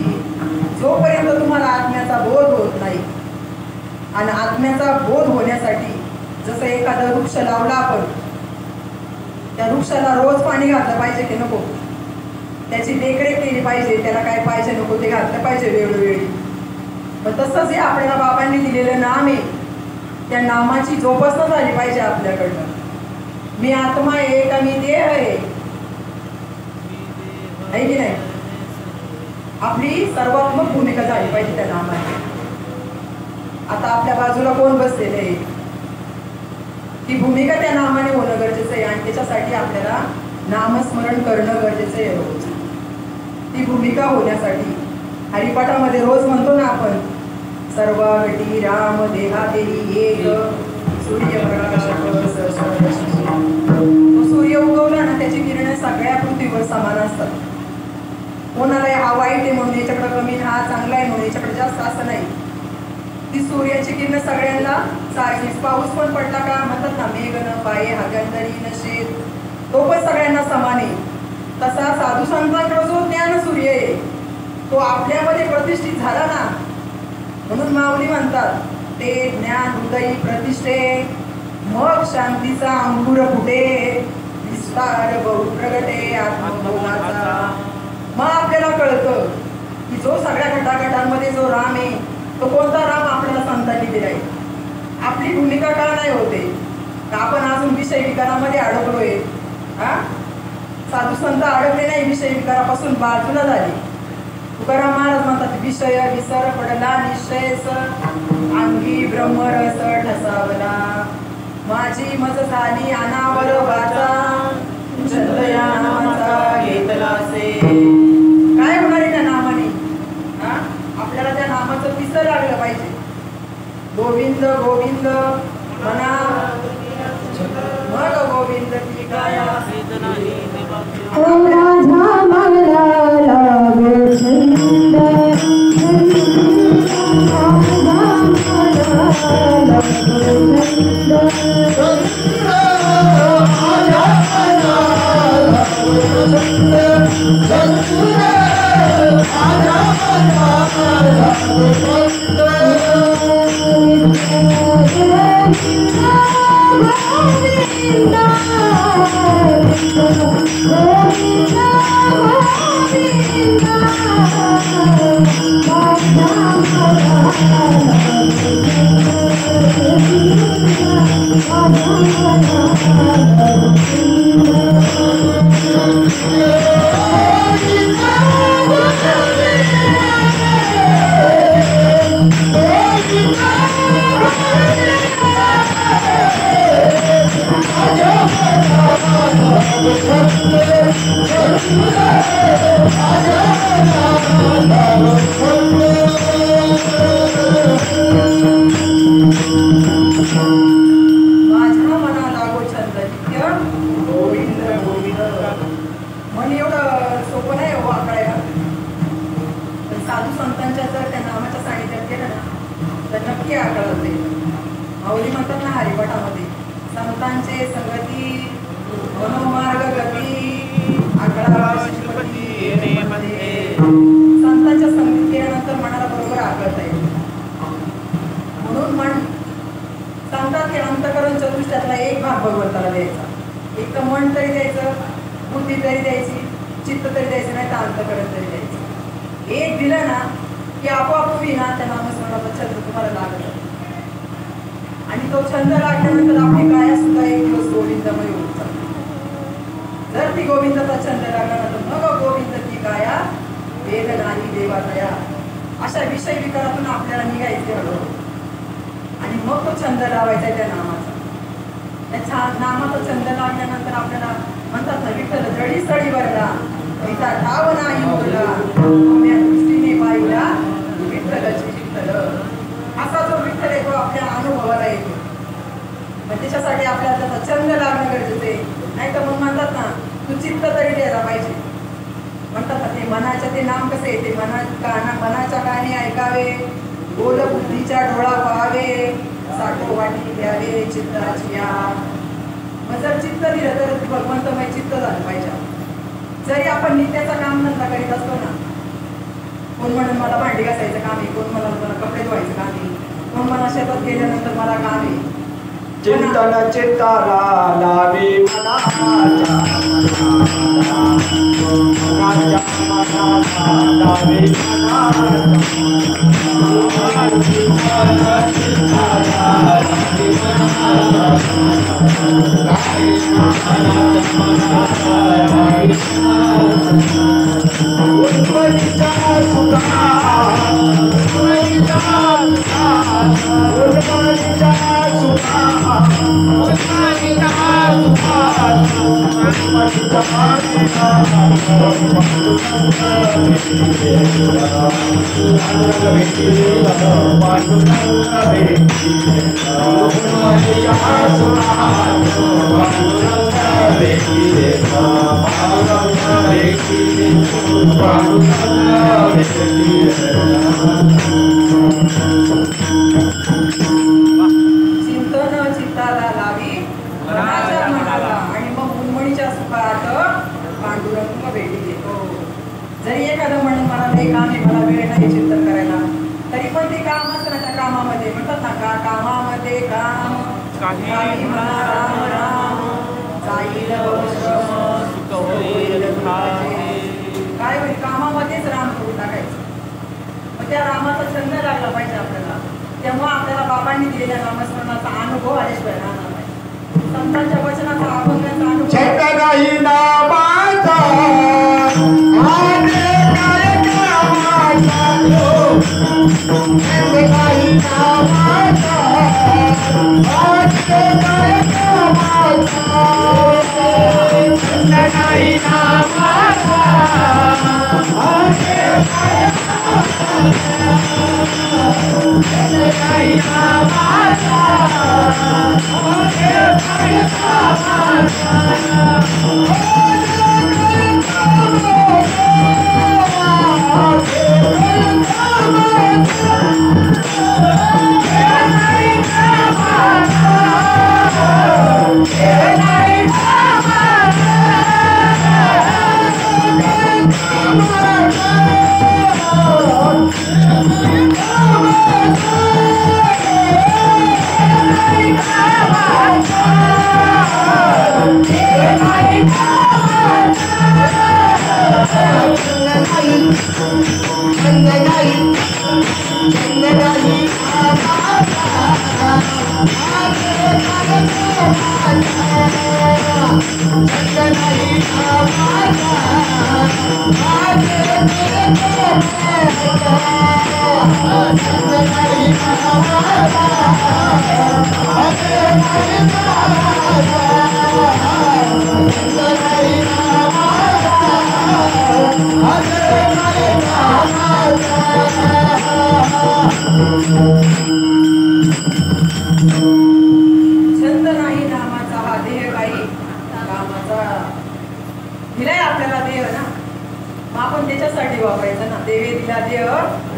जोपर्यंत तुम्हाला आत्म्याचा बोध होत नाही, आणि आत्म्याचा बोध होण्यासाठी जसं एखादं वृक्ष लावला आपण, त्या वृक्षाला रोज पाणी घातलं पाहिजे की नको, त्याची देखरेख केली पाहिजे, त्याला काय पाहिजे नको ते घातलं पाहिजे वेळोवेळी. मग तसंच हे आपल्याला बाबांनी दिलेलं नाम आहे, त्या नामाची जोपासना झाली पाहिजे आपल्याकडनं. मी आत्मा आहे का मी देह आहे की नाही, आपली सर्वात्मक भूमिका झाली पाहिजे त्या नामाची. आता आपल्या बाजूला कोण बसलेले आहे, ती भूमिका त्या नामाने होणं गरजेचं आहे, आणि त्याच्यासाठी आपल्याला नामस्मरण करणं गरजेचं आहे रोज. ती भूमिका होण्यासाठी हरिपाठामध्ये रोज म्हणतो ना आपण, सर्वागटी राम देहा देही एक सूर्यप्रकाश. सूर्य उगवला ना, त्याची किरण सगळ्या पृथ्वीवर समान असतात. कोणाला हा वाईट आहे म्हणून याच्याकडे कमी, हा चांगला आहे म्हणून याच्याकडे जास्त, असं नाही. ती सूर्याची किरण सगळ्यांना सारखीच. पाऊस पण पडला का म्हणतात ना, मेघ न पाये हागंदरी न शेत, तो पण सगळ्यांना समान आहे. तसा साधू संतांकडे जो ज्ञान सूर्य आहे तो आपल्यामध्ये प्रतिष्ठित झाला ना, म्हणून माऊली म्हणतात, ते ज्ञान हृदयी प्रतिष्ठे, मग शांतीचा अंकुर फुटे, विस्तार बहुप्रगटे आत्मबोधाचा. मग आपल्याला कळतं की जो सगळ्या घटाघटांमध्ये जो राम आहे तो कोणता राम आपल्याला संतांनी दिलाय. आपली भूमिका का नाही होते, आपण अजून विषय विकारामध्ये अडकलोय. साधू संत अडकले नाही, विषय विकारापासून बाजूला झाले. तुकाराम महाराज म्हणतात, विषय विसर पडला निश्चयच, अंगी ब्रह्मरस ठसावला, माझी मज झाली अनावर वाचा, चंदया नामाचा घेतलासे. काय होणार आहे त्या नामाने? आपल्याला त्या नामाचं पिसं लागलं पाहिजे. गोविंद गोविंद म्हणा, मग गोविंद ती गाया. माझा मला लागो छंद, संतांच्या संगीत केल्यानंतर मनाला बरोबर आकळता येईल. म्हणून मन सांगतात की अंतःकरण चतुष्टयातला एक भाग भगवंताला द्यायचा. एक तर मन तरी द्यायचं, बुद्धी तरी द्यायची, चित्त तरी द्यायचं, नाही तर अंतःकरण तरी द्यायचं. एक दिलं ना की आपोआप ना त्या नामस्मरणाचा छंद तुम्हाला लागत. आणि तो छंद लागल्यानंतर आपली काया सुद्धा एक दिवस गोविंदमय होत जाते. जर ती गोविंदाचा छंद लागला ना तर मग गोविंद ती काया वेद नाही देवादया. अशा विषय विकारातून आपल्याला निघायचे हळूहळू, आणि मग तो छंद लावायचा त्या नामाचा. त्या नामाचा छंद लागल्यानंतर आपल्याला म्हणतात ना, विठ्ठल जडी स्थळी भरला तिचा ठाव नाही उरला, आपल्या दृष्टीने पाहिला विठ्ठलाची विठ्ठल. असा जो विठ्ठल आहे तो आपल्या अनुभवाला येतो. मग त्याच्यासाठी आपल्याला त्याचा छंद लागणं गरजेचं आहे. नाही तर मग म्हणतात ना, तू चित्त तरी द्यायला पाहिजे. म्हणतात ना, ते मनाच्या ते नाम कसे येते, मनाच्या गाणी ऐकावे, बोल बुद्धीच्या डोळा पाहावे, साठो वाटी घ्यावे चित्ताची या. मग जर चित्त दिलं तर भगवंतमय चित्त झालं पाहिजे. जरी आपण नित्याचं काम धंदा करीत असतो ना, कोण म्हणून मला भांडी घासायचं काम आहे, कोण मला कपडे धुवायचं काम आहे, कोण मला शेतात गेल्यानंतर मला काम आहे. चिंतन चित्ताला लावी मनाच्या लावी चिंतन चित्ताला लावी मनाच्या मनाला आणि मग उन्मळीच्या सुखात पांडुरंग भेटी देतो. जरी एखादं म्हणून मला हे काम आहे, मला वेळ नाही चिंतन करायला, तरी पण ते काम असतं त्या कामामध्ये म्हणतात ना का कामामध्ये काम काही म्हणा राम राम जाईल श्रम सुख होईल काय होईल कामामध्येच राम करून टाकायचं. मग त्या रामाचा छंद लागला पाहिजे आपल्याला. तेव्हा आपल्याला बाबांनी दिलेल्या नामस्मरणाचा अनुभव आल्याशिवाय राहणार नाही. संतांच्या वचनाचा अभंगाचा अनुभव छंद नाही नामाचा आने काय कामाचा छंद नाही नामाचा आने काय कामाचा छंद नाही नामाचा आने काय छंद नाही नामाचा हा देह काही कामाचा दिलाय आपल्याला देह ना, मग आपण त्याच्यासाठी वापरायचं ना. देवे दिला देह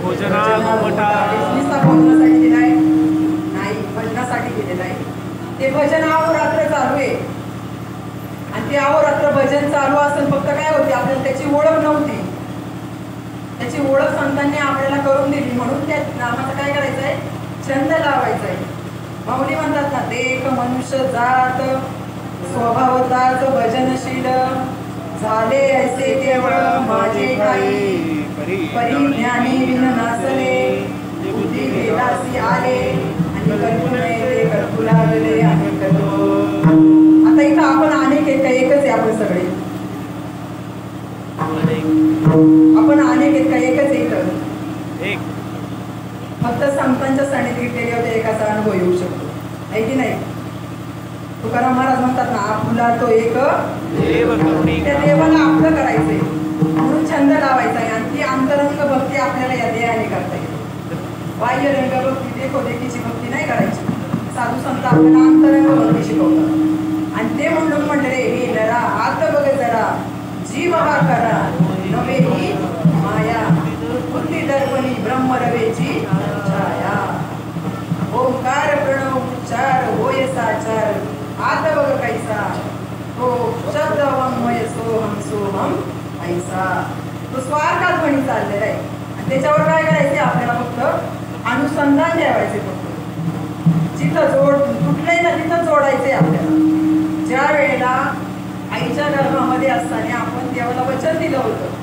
नुसता भोजनासाठी दिलाय नाही, भजनासाठी दिलेला आहे. ते भजन अहोरात्र चालू आहे आणि ते अहोरात्र भजन चालू असेल फक्त काय होते आपल्याला त्याची ओळख नव्हती. त्याची ओळख संतांनी आपल्याला करून दिली म्हणून त्या नामाचं काय करायचंय छंद लावायचा आहे. माऊली म्हणतात ना देख मनुष्य जात स्वभावताच भजनशील झाले ऐसे केवळ माझे काही परिज्ञानी विन नाचले बुद्धी वेदासी आले आणि कल्पने कल्पू लागले आणि आता इथं आपण अनेक आहेत का एकच आहे आपण सगळे आपण अनेक आहेत का एकच एक फक्त संतांच्या सानिध्यात गेले होते एकाचा अनुभव येऊ शकतो आहे की नाही. तुकाराम महाराज म्हणतात ना आपुला तो एक त्या देवाला आपलं करायचंय म्हणून छंद लावायचा आहे आणि ती अंतरंग भक्ती आपल्याला या देहाने करता येते. बाह्य रंग भक्ती देखोदेखीची भक्ती नाही करायची. साधू संत आपल्याला अंतरंग भक्ती शिकवतात आणि ते म्हणून म्हटले हे नरा आत बघ जरा जीव हा करा नवे ही माया बुद्धी दर्पणी ब्रह्मरवेची छाया. ऐसा तो शब्द वाङ्मय सोहम ऐसा तो स्वार्थ ध्वनी चाललेला आहे आणि त्याच्यावर काय करायचे आपल्याला फक्त अनुसंधान ठेवायचे फक्त जिथं जोड कुठलंही ना तिथं जोडायचे आपल्याला ज्या वेळेला आईच्या गर्भामध्ये असताना आपण देवाला वचन दिलं होतं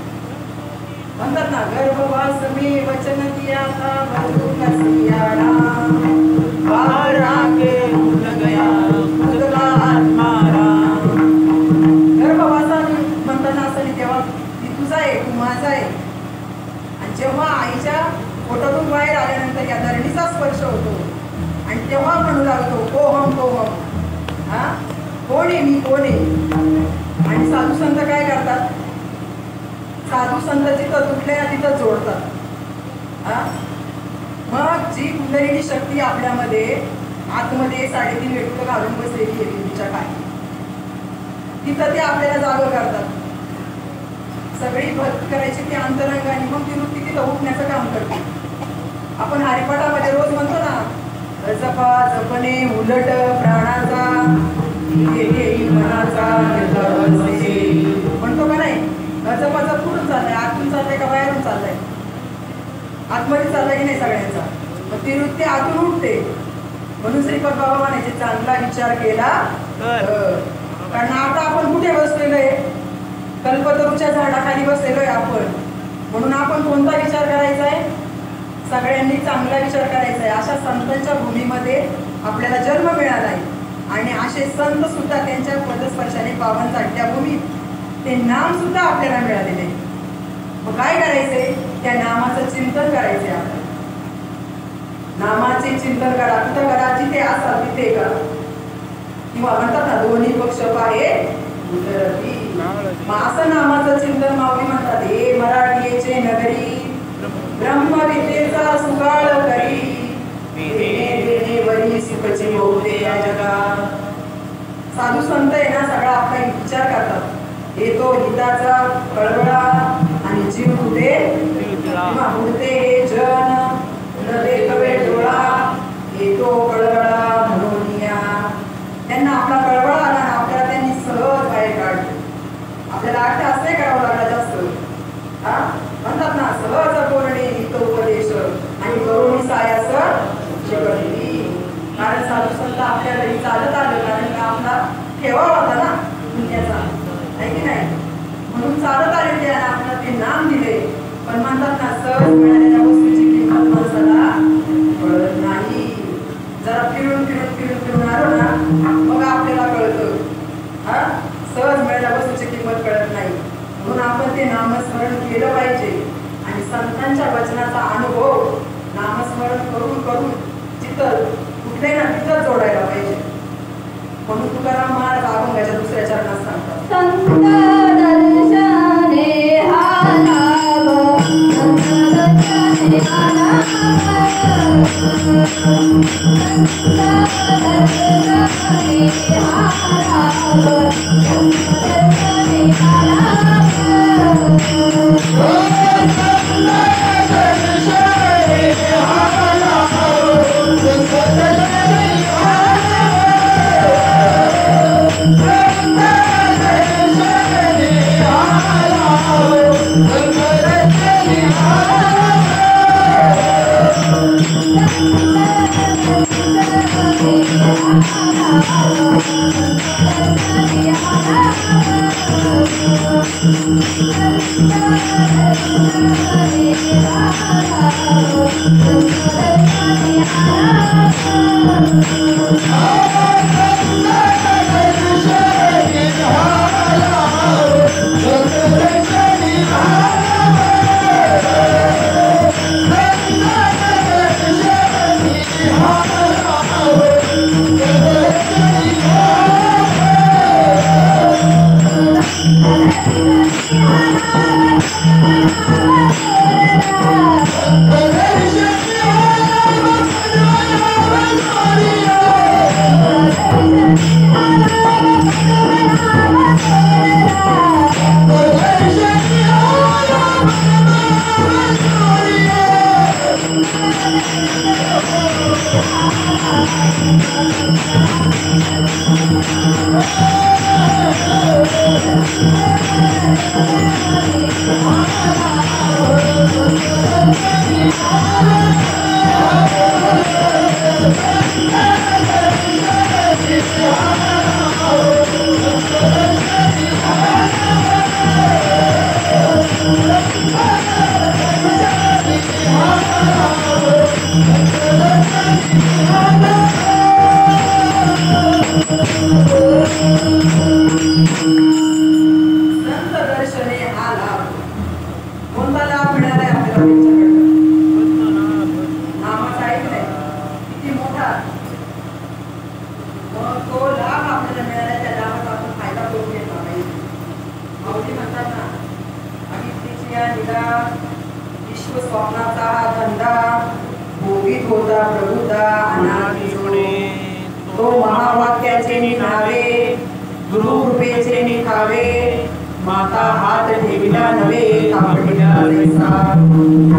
म्हणतात ना गर्भवास मी वचन दिया था बंधुकसियाड़ा बाहर आके भूल गया खुद का आत्मारा गर्भवासा म्हणताना असं नाही तेव्हा ती तुझा आहे तू माझा आहे आणि जेव्हा आईच्या पोटातून बाहेर आल्यानंतर या धरणीचा स्पर्श होतो आणि तेव्हा म्हणू लागतो कोहम हा कोण आहे मी कोण आहे आणि साधू संत काय करतात साधू संत जिथं तुटले ना तिथं जोडतात मग जी कुंडलिनी शक्ती आपल्यामध्ये आतमध्ये 3.5 वेटुकं घालून बसलेली आहे तुमच्या काय तिथं ते आपल्याला जागं करतात सगळी भक्ती करायची ती अंतरंगाने मग ती वृत्ती तिथं उठण्याचं काम करते आपण हरिपाठामध्ये रोज म्हणतो ना जपा जपणे उलट प्राणाचा मनाचा म्हणतो का नाही गजपाचा कुठून चाललाय आतून चाललाय का बाहेरून चाललाय आतमध्ये चाललाय की नाही सगळ्यांचा मग ती वृत्ती आतून उठते म्हणून श्रीपद बाबा म्हणायचे चांगला विचार केला कारण आता आपण कुठे बसलेलो आहे कल्पतरूच्या झाडाखाली बसलेलो आहे आपण म्हणून आपण कोणता विचार करायचा आहे सगळ्यांनी चांगला विचार करायचा आहे अशा संतांच्या भूमीमध्ये आपल्याला जन्म मिळाला आहे आणि असे संत सुद्धा त्यांच्या पदस्पर्शाने पावन झाले त्या भूमीत ते नाम सुद्धा आपल्याला मिळालेले मग काय करायचे त्या नामाचं चिंतन करायचे आपण नामाचे चिंतन करा कुठं करा जिथे असाल तिथे करा किंवा म्हणतात ना दोन्ही पक्ष पाहे मग असं नामाचं चिंतन माऊली म्हणतात हे मराठीचे नगरी ब्रह्मविद्येचा सुकाळ करी देणे वरी सुखचे बहुते या जगात साधू संत आहे ना सगळा आपला विचार करतात येतो हिताचा कळवळा आणि जीव उडे किंवा उडते हे जन न देखवे डोळा येतो कळवळा म्हणून या त्यांना आपला कळवळा आला ना आपल्याला त्यांनी सहज बाहेर काढले आपल्याला 8 तास नाही करावं लागला जास्त म्हणतात ना सहज बोलणे हित उपदेश आणि करुणी सायास जगती कारण साधू संत आपल्याला चालत आलं कारण का आपला ठेवा होता ना दुनियाचा आहे की नाही म्हणून चालत आले ते आपल्याला ते नाम दिले पण म्हणतात ना सहज मिळालेल्या वस्तूची किंमत माणसाला कळत नाही जरा फिरून आलो ना मग आपल्याला कळतं सहज मिळालेल्या वस्तूची किंमत कळत नाही म्हणून आपण ते नामस्मरण केलं पाहिजे आणि संतांच्या वचनाचा अनुभव नामस्मरण करून जिथं कुठले ना तिथं जोडायला पाहिजे म्हणून तुकाराम महाराज अभंगाच्या दुसऱ्या चरणात सांगतात संत दर्शने आलाव संत दर्शने आलाव Oh संत दर्शने हा लाभ कोणता लाभ मिळाला आहे आपल्याला त्यांच्याकडनं? नामाचा ऐकलंय किती मोठा, मग तो लाभ आपल्याला मिळाला, त्या लाभाचा आपण फायदा करून घेतला पाहिजे. माऊली म्हणतात ना, अविद्येची या निगा विश्व स्वप्नाचा हा धंदा भोगीत होता प्रभुदा अनादि जोडे. तो महावाक्याचे निघावे गुरुकृपेचे निघावे माता हात ठेविला नवे कापडिला जैसा.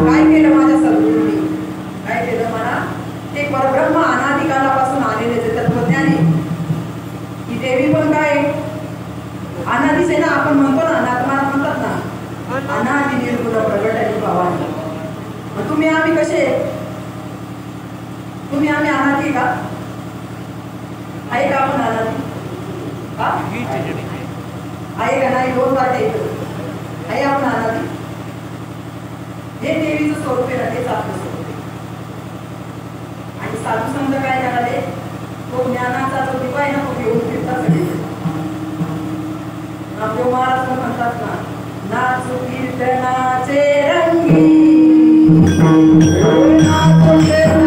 काय केलं माझ्या सद्गुरूंनी? काय केलं मला? ते परब्रह्म अनादिकालापासून आलेले जे तत्वज्ञानी, ही देवी पण काय अनादीच आहे ना. आपण म्हणतो ना, नाथमानात म्हणतात ना, अनादि निर्गुण प्रगट आणि भवानी. मग तुम्ही आम्ही कसे? तुम्ही आम्ही अनादी का? आहे का आपण अनादी? आहे का नाही? दोन वाटे आहे आपण अनादी. हे देवीचं स्वरूप आहे ना, तेच आपलं स्वरूप आहे. आणि साधू संत काय कराले? तो ज्ञानाचा जो दिवा आहे ना, तो घेऊन फिरता सगळे. नामदेव महाराज म्हणतात ना, नाचू कीर्तनाचे रंगी नाचू कीर्तनाचे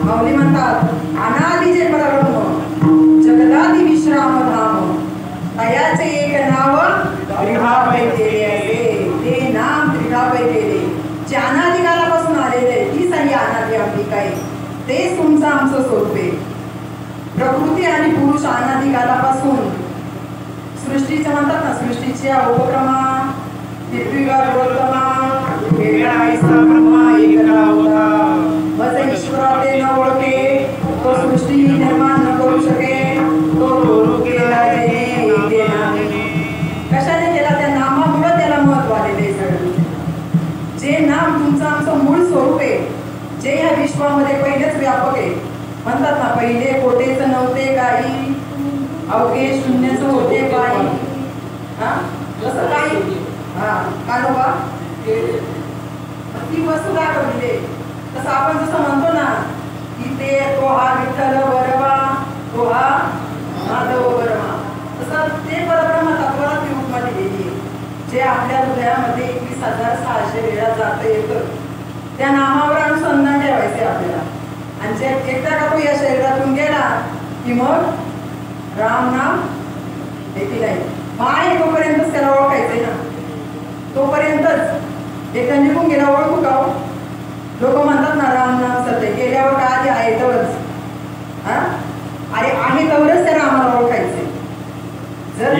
माऊली म्हणतात अनादि जे परब्रह्म जगदादि विश्राम धाम तयाचे एक नाव त्रिभापै केले. ते नाम त्रिभापै केले जे अनादिकालापासून आलेले, ती सही अनादि अंबिका आहे. तेच तुमचं आमचं स्वरूप आहे. प्रकृती आणि पुरुष अनादिकालापासून सृष्टीचं म्हणतात ना, सृष्टीच्या उपक्रमा निर्विकार गोत्तमा वेगळा ऐसा ब्रह्मा एकला होता. मज ईश्वराते न ओळखे तो सृष्टी निर्माण न करू शके. तो गुरु केला जेने कशाने केला? त्या नामामुळे त्याला महत्व आलेले सगळं. जे नाम तुमचं आमचं मूळ स्वरूप आहे, जे ह्या विश्वामध्ये पहिलेच व्यापक आहे. म्हणतात ना, पहिले कोटेच नव्हते काही, अवघे शून्यच होते काही. हा जसं काही कानोबा ती वस्तू दाखवली. तसं आपण जसं म्हणतो ना, ते तो हा विठ्ठल बरवा, तो हा माधव बरवा. तसं ते परब्रह्म तत्वाला ती उपमा दिलेली आहे, जे आपल्या हृदयामध्ये 21,600 वेळा जातं येतं. त्या नामावर अनुसंधान ठेवायचे आपल्याला. आणि जे एकदा का तो या शरीरातून गेला की मग राम नाम देखील आहे. आहे तोपर्यंतच त्याला ओळखायचंय ना, तोपर्यंतच. एकदा निघून गेला ओळखू का? लोक म्हणतात ना राम नाम सत्य, गेल्यावर का आधी आहे तवरच. अरे आहे तवरच त्या रामाला ओळखायचंय. जर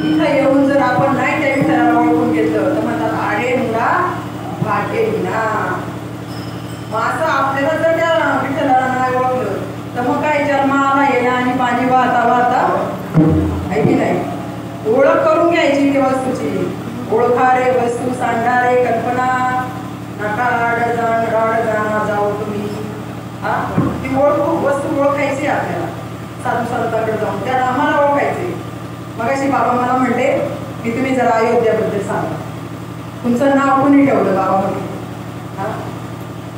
इथं येऊन जर आपण नाही त्या विठ्ठलाला ओळखून घेतलं तर म्हणतात आडे मुळा वाटे विना. मग असं आपल्याला जर त्या विठ्ठलाला नाही ओळखलं तर मग काय जन्माला येणं आणि पाणी वाहता वाहता आहे की नाही. ओळख करून घ्यायची ती वस्तूची. ओळखारे वस्तू सांडारे कल्पना नका राड जाणा जाऊ तुम्ही. ती वस्तू ओळखायची आपल्याला. साधू संतांकडे जाऊन त्या आम्हाला ओळखायचे. मग अशी बाबा मला म्हणले की तुम्ही जरा अयोध्याबद्दल सांगा. तुमचं नाव कोणी ठेवलं बाबा म्हणले?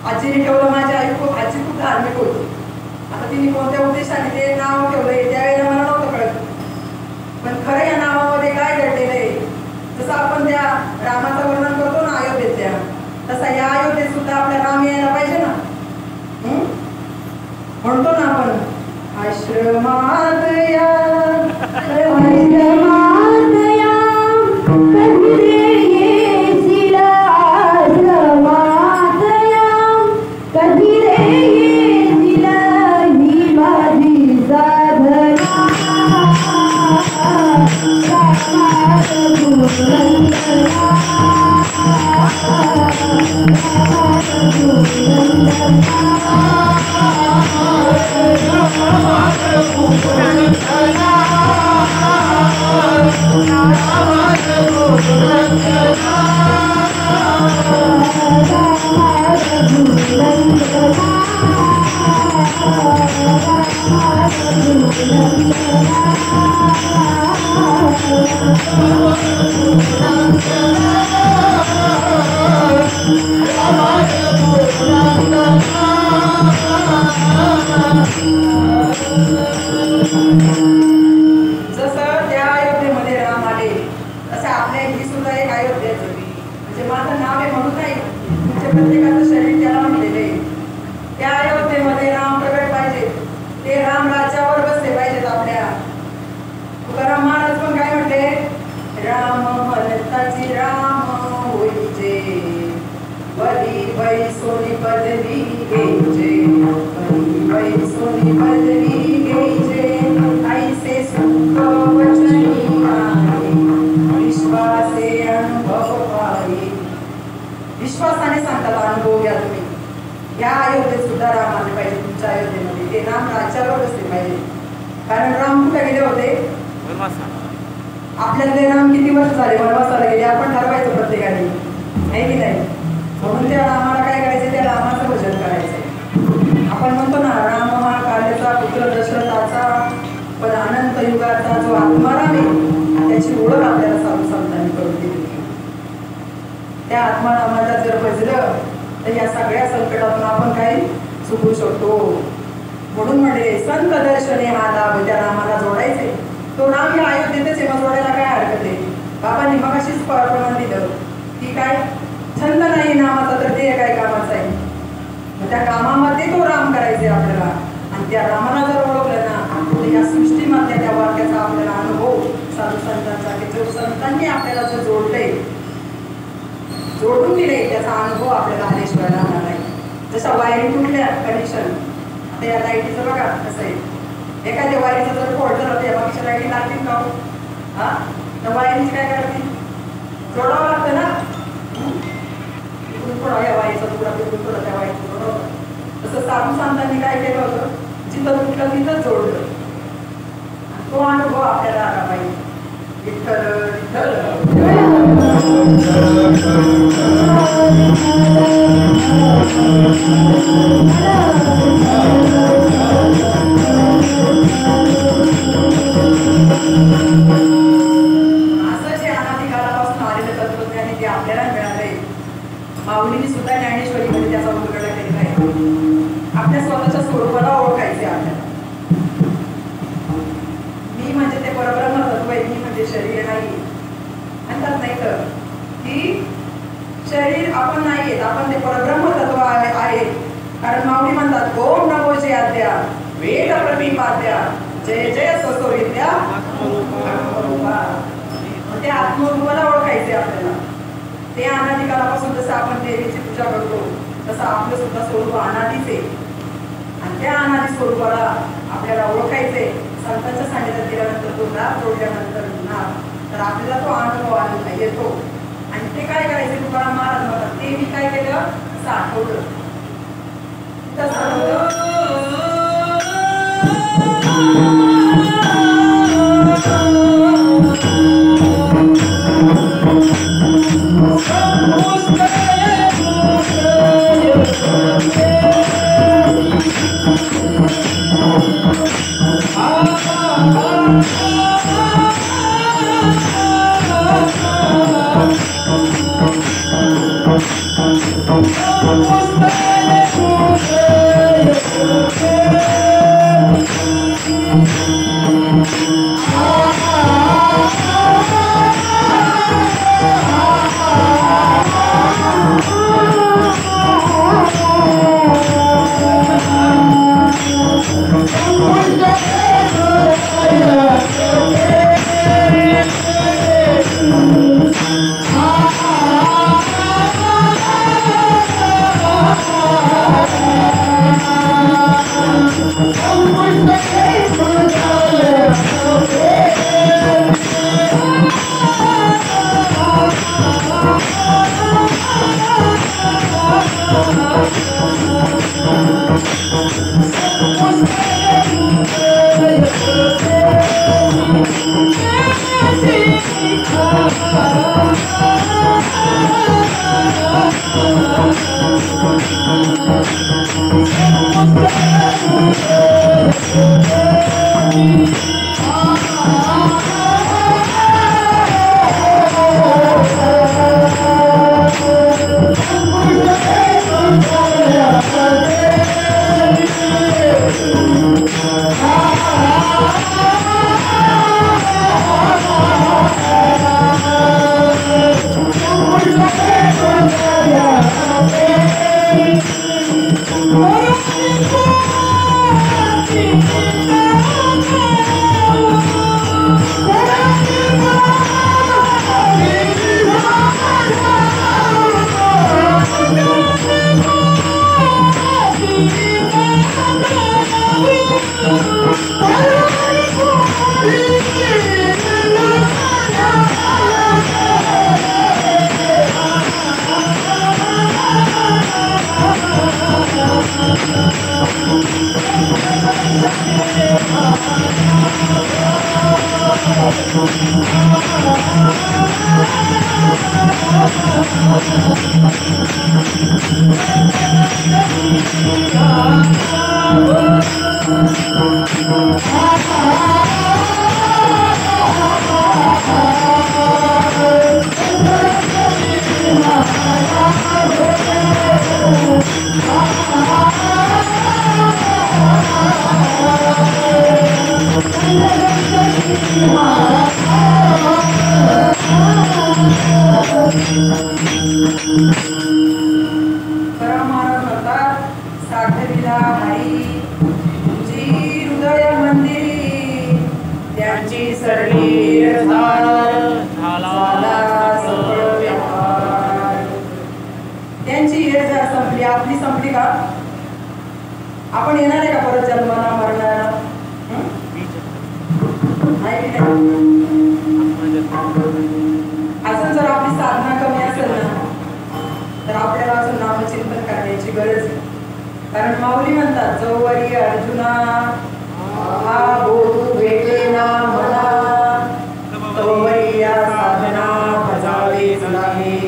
आजीने ठेवलं. माझी आजी खूप धार्मिक होती. आता तिने कोणत्या उद्देशाने ते नाव ठेवलंय त्यावेळेला मला नव्हतं कळत. पण खरं या नावामध्ये काय घडलेलं आहे, जसं आपण त्या रामाचं वर्णन करतो ना अयोध्येच्या, तसा या अयोध्येत सुद्धा आपल्या राम यायला पाहिजे ना. म्हणतो ना आपण आश्रमात या जसं त्या अयोध्येमध्ये राम आले तसं आपल्या ही सुद्धा एक अयोध्याच होती. म्हणजे माझं नाव आहे म्हणून नाही, तुमच्या प्रत्येकाचं शरीर त्याला म्हणलेलं आहे. त्या अयोध्येमध्ये राम प्रगट पाहिजे. ते राम राज्यावर बसले पाहिजेत आपल्या. तुकाराम महाराज पण काय म्हटले, राम म्हणताची राम होईचे वरी बाई सोनी पदवी घ्यायचे, वरी बाई सोनी पदवी घ्यायचे, ऐसे सुख वचनी आहे, विश्वासे अनुभव पाहि. विश्वासाने सांगतात अनुभव घ्या तुम्ही. या अयोध्येत सुद्धा राम आले पाहिजे. तुमच्या अयोध्येमध्ये ते राम राज्यावर बसले पाहिजे. कारण राम कुठे गेले होते? आपल्यातले राम किती वर्ष झाले वनवासाला गेले आपण ठरवायचं प्रत्येकाने, आहे की नाही. म्हणून त्या रामाला काय करायचं, त्या रामाचं भजन करायचं. आपण म्हणतो ना राम हा काल्याचा पुत्र दशरथाचा पण अनंत युगाचा जो आत्माराम आहे त्याची ओळख आपल्याला साधू संतांनी करून दिली. त्या आत्मारामाला जर भजलं तर या सगळ्या संकटातून आपण काही चुकू शकतो. म्हणून म्हणले संत दर्शने हा लाभ त्या रामाला जोडायचे. तो राम या अयोध्येतच आहे, मग जोडायला काय हरकत आहे. बाबांनी मग अशीच प्रमाण दिलं त्या कामामध्ये तो राम करायचे आपल्याला. आणि त्या रामाला जर ओळखलं ना तर या सृष्टीमधल्या त्या वाक्याचा आपल्याला अनुभव साधू संतांचा की जो संतांनी आपल्याला जो जोडलंय जोडून दिले त्याचा अनुभव आपल्याला आल्याशिवाय राहणार नाही. जशा वायरी तुटल्या कनेक्शन आता या लाईटीचं बघा कसं आहे. एखाद्या वायरीचं जर फॉल्ट झालं तर बाकीच्या लाईटी लागतील का? हा तर वायरीची काय करतील? जोडावं लागतं ना. इकडून थोडा या वायरीचा तुकडा तिकडून थोडा त्या वायरीचा जोडावं. तसं साधू संतांनी काय केलं होतं? जिथं तुटलं तिथं जोडलं. तो अनुभव आपल्याला आला पाहिजे. विठ्ठल विठ्ठल माऊलींनी सुद्धा ज्ञानेश्वरीमध्ये त्याचा उल्लेख केलेला आहे. आपल्या स्वतःच्या स्वरूपाला ओळखायचे आपल्याला. मी म्हणजे ते परब्रह्म तत्व आहे. मी म्हणजे शरीर नाही म्हणतात नाही तर की शरीर आपण नाही आहेत. आपण ते परब्रह्म तत्व आहे. कारण माऊली म्हणतात ओम नमो जय आद्या वेद प्रतिपाद्या जय जय ससो विद्या आत्मरूपा. ते आत्मरूपाला ओळखायचे आपल्याला. ते अनादी कालापासून जसं आपण देवीची पूजा करतो तसं आपलं सुद्धा स्वरूप अनादीच आहे. आणि त्या अनादी स्वरूपाला आपल्याला ओळखायचे. संतांच्या सानिध्यात गेल्यानंतर तो नाद जोडल्यानंतर तर आपल्याला तो अनुभव आलेला येतो. आणि ते काय करायचे तुकाराम महाराज म्हणतात ते मी काय केलं असं आठवलं. त्यांची सरली धार झाला सफळ व्यवहार. त्यांची येरझार संपली, आपली संपली का? आपण येणार आहे का परत जन्माला मरणारा? नाही की नाही? अजून जर आपली साधना कमी असेल ना तर आपल्याला अजून नामचिंतन करण्याची गरज आहे. कारण माऊली म्हणतात जोवरी अर्जुना हा बोधू भेटे ना मला तोवरी या साधना भजावेच लागे.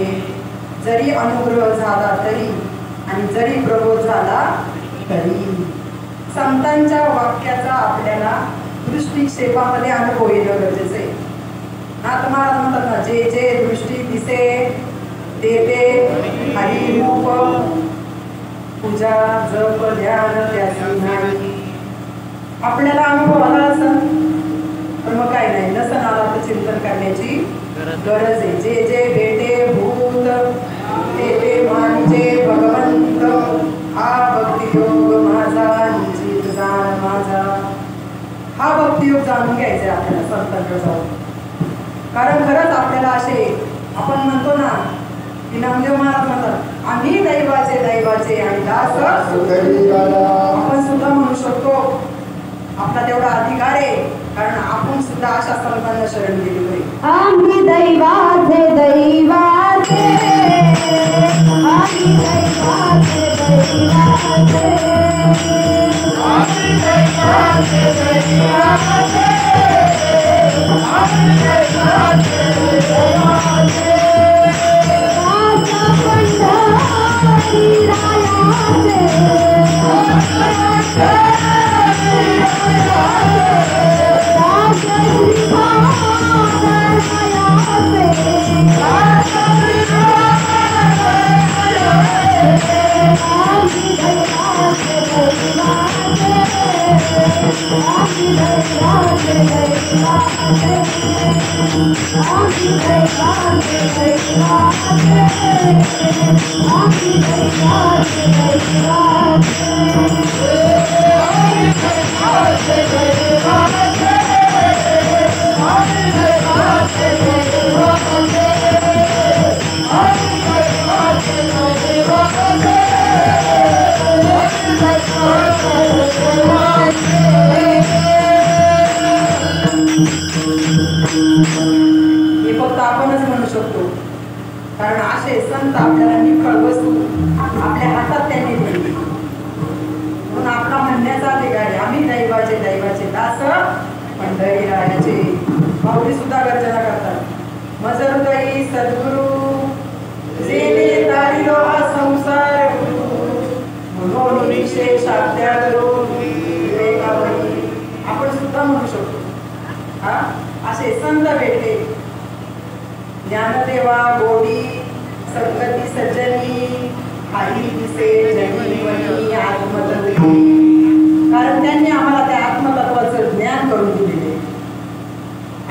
जरी अनुग्रह झाला तरी आणि जरी प्रबोध झाला तरी संतांच्या वाक्याचा आपल्याला दृष्टिक्षेपामध्ये अनुभव येणं गरजेचं आहे. नाथ महाराज म्हणतात ना जे जे दृष्टी दिसे ते ते हरिरूप पूजा जप ध्यान त्याची नाही. आपल्याला अनुभव आला असेल तर मग काय नाही, नसन आला तर चिंतन करण्याची गरज आहे. जे जे भेटे भूत ते ते मानिजे भगवंत हा भक्तियोग माझा निश्चित जाण माझा. हा भक्तियोग जाणून घ्यायचा आपल्याला संतांकडे जाऊन. कारण खरंच आपल्याला असे आपण म्हणतो ना की नामदेव महाराज म्हणतात आम्ही दैवाचे आणि दास आपण सुद्धा म्हणू शकतो. आपला तेवढा अधिकार आहे कारण आपण सुद्धा अशा संतांना शरण गेलो आहे. आम्ही दैवाचे दैवाचे आम्ही दैवाचे दैवाचे आम्ही दैवाचे दैवाचे आम्ही दैवाचे दैवाचे राजा पंढरी रायाचे हे फक्त आपणच म्हणू शकतो. कारण असे संत आपल्याला निखळ वस्तू आपल्या हातात त्यांनी दिली म्हणून आपला म्हणण्याचा अधिकार आहे. आम्ही दैवाचे दास पंढरी रायाचे. माऊली सुद्धा गर्जना करतात मजर दै सद्गुरु जेने तारिलो हा संसार म्हणून विशेष आज्ञा करून विवेकावरी. आपण सुद्धा म्हणू शकतो हा असे संत भेटले ज्ञानदेवा गोडी संगती सज्जनी हरी दिसे जनी आत्मतत्व. कारण त्यांनी आम्हाला त्या आत्मतत्वाचं ज्ञान करून दिलेले.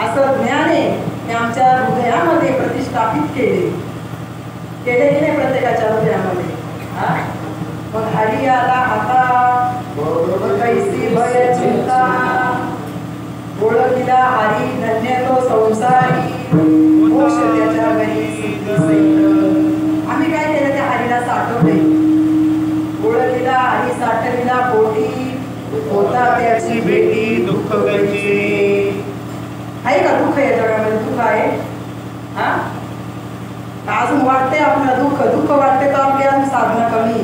असं ज्ञान आहे ते आमच्या हृदयामध्ये प्रतिष्ठापित केले की नाही प्रत्येकाच्या हृदयामध्ये. मग हरी आला आता कैसी भय चिंता ओळखीला हरी धन्य तो संसारी मोक्ष त्याच्या घरी सिद्धी सहित. आम्ही काय केलं त्या हरीला साठवले. ओळखीला हरी साठविला पोटी होता त्याची भेटी दुःख गंजी. आहे का दुःख या जगामध्ये? दुःख आहे हा अजून वाटतंय आपल्याला दुःख वाटते तर आपली अजून साधना कमी.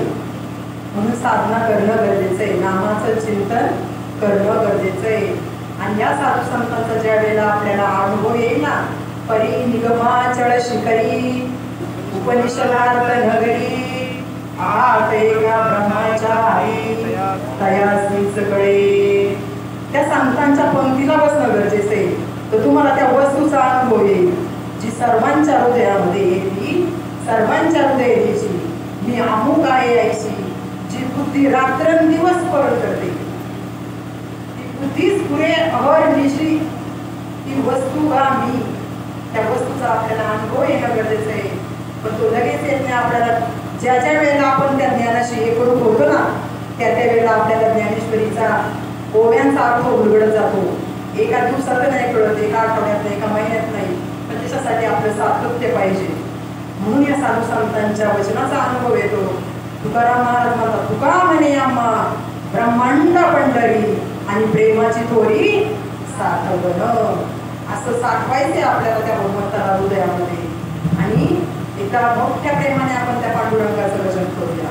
म्हणून साधना करणं गरजेचं आहे. नामाचं चिंतन करणं गरजेचं आहे. आणि या साधू संतांचा ज्या वेळेला आपल्याला अनुभव येईल ना परी निगमाचळ शिखरी उपनिषदार्थ नगरी आठ एका ब्रह्माच्या आई तयासीच कळे. त्या संतांच्या पंक्तीला बसणं गरजेचं आहे. तर तुम्हाला त्या वस्तूचा अनुभव येईल जी सर्वांच्या हृदयामध्ये येते. सर्वांच्या हृदयाची मी अमुक आहे यायची जी बुद्धी रात्रंदिवस परत करते. बुद्धीच पुरे अहर्निशी ती वस्तू का मी. त्या वस्तूचा आपल्याला अनुभव येणं गरजेचं आहे. पण तो लगेच येत नाही आपल्याला. ज्या ज्या वेळेला आपण त्या ज्ञानाशी हे करून होतो ना त्या त्या वेळेला आपल्याला ज्ञानेश्वरीचा ओव्यांचा अर्थ उलगडत जातो. एका दिवसात नाही कळत, एका आठवड्यात नाही, एका महिन्यात नाही, पण त्याच्यासाठी आपलं सातत्य पाहिजे. म्हणून या साधू संतांच्या वचनाचा अनुभव येतो. तुकाराम महाराज म्हणतात, तुका म्हणे आम्हा ब्रह्मांड पंढरी आणि प्रेमाची थोरी साठवण. असं साठवायचे आपल्याला त्या भगवंताला हृदयामध्ये. आणि एका मोठ्या प्रेमाने आपण त्या पांडुरंगाचं भजन करूया.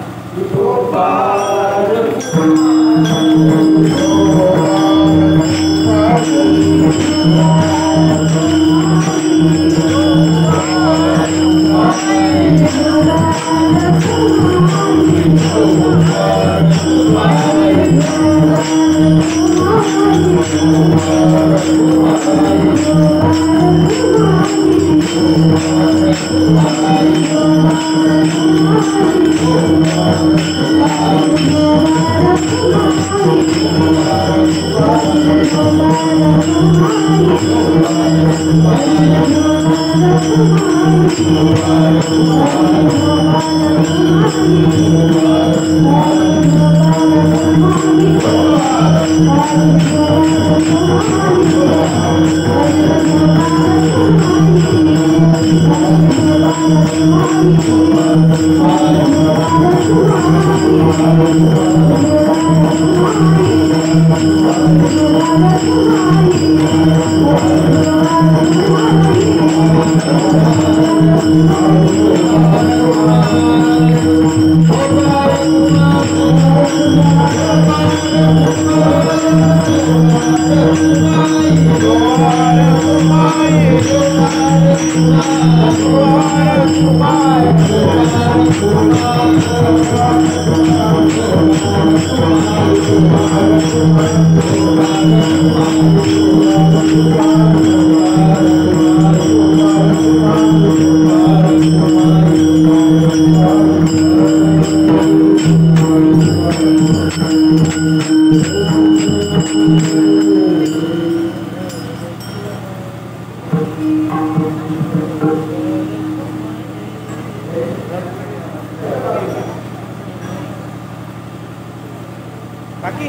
बाकी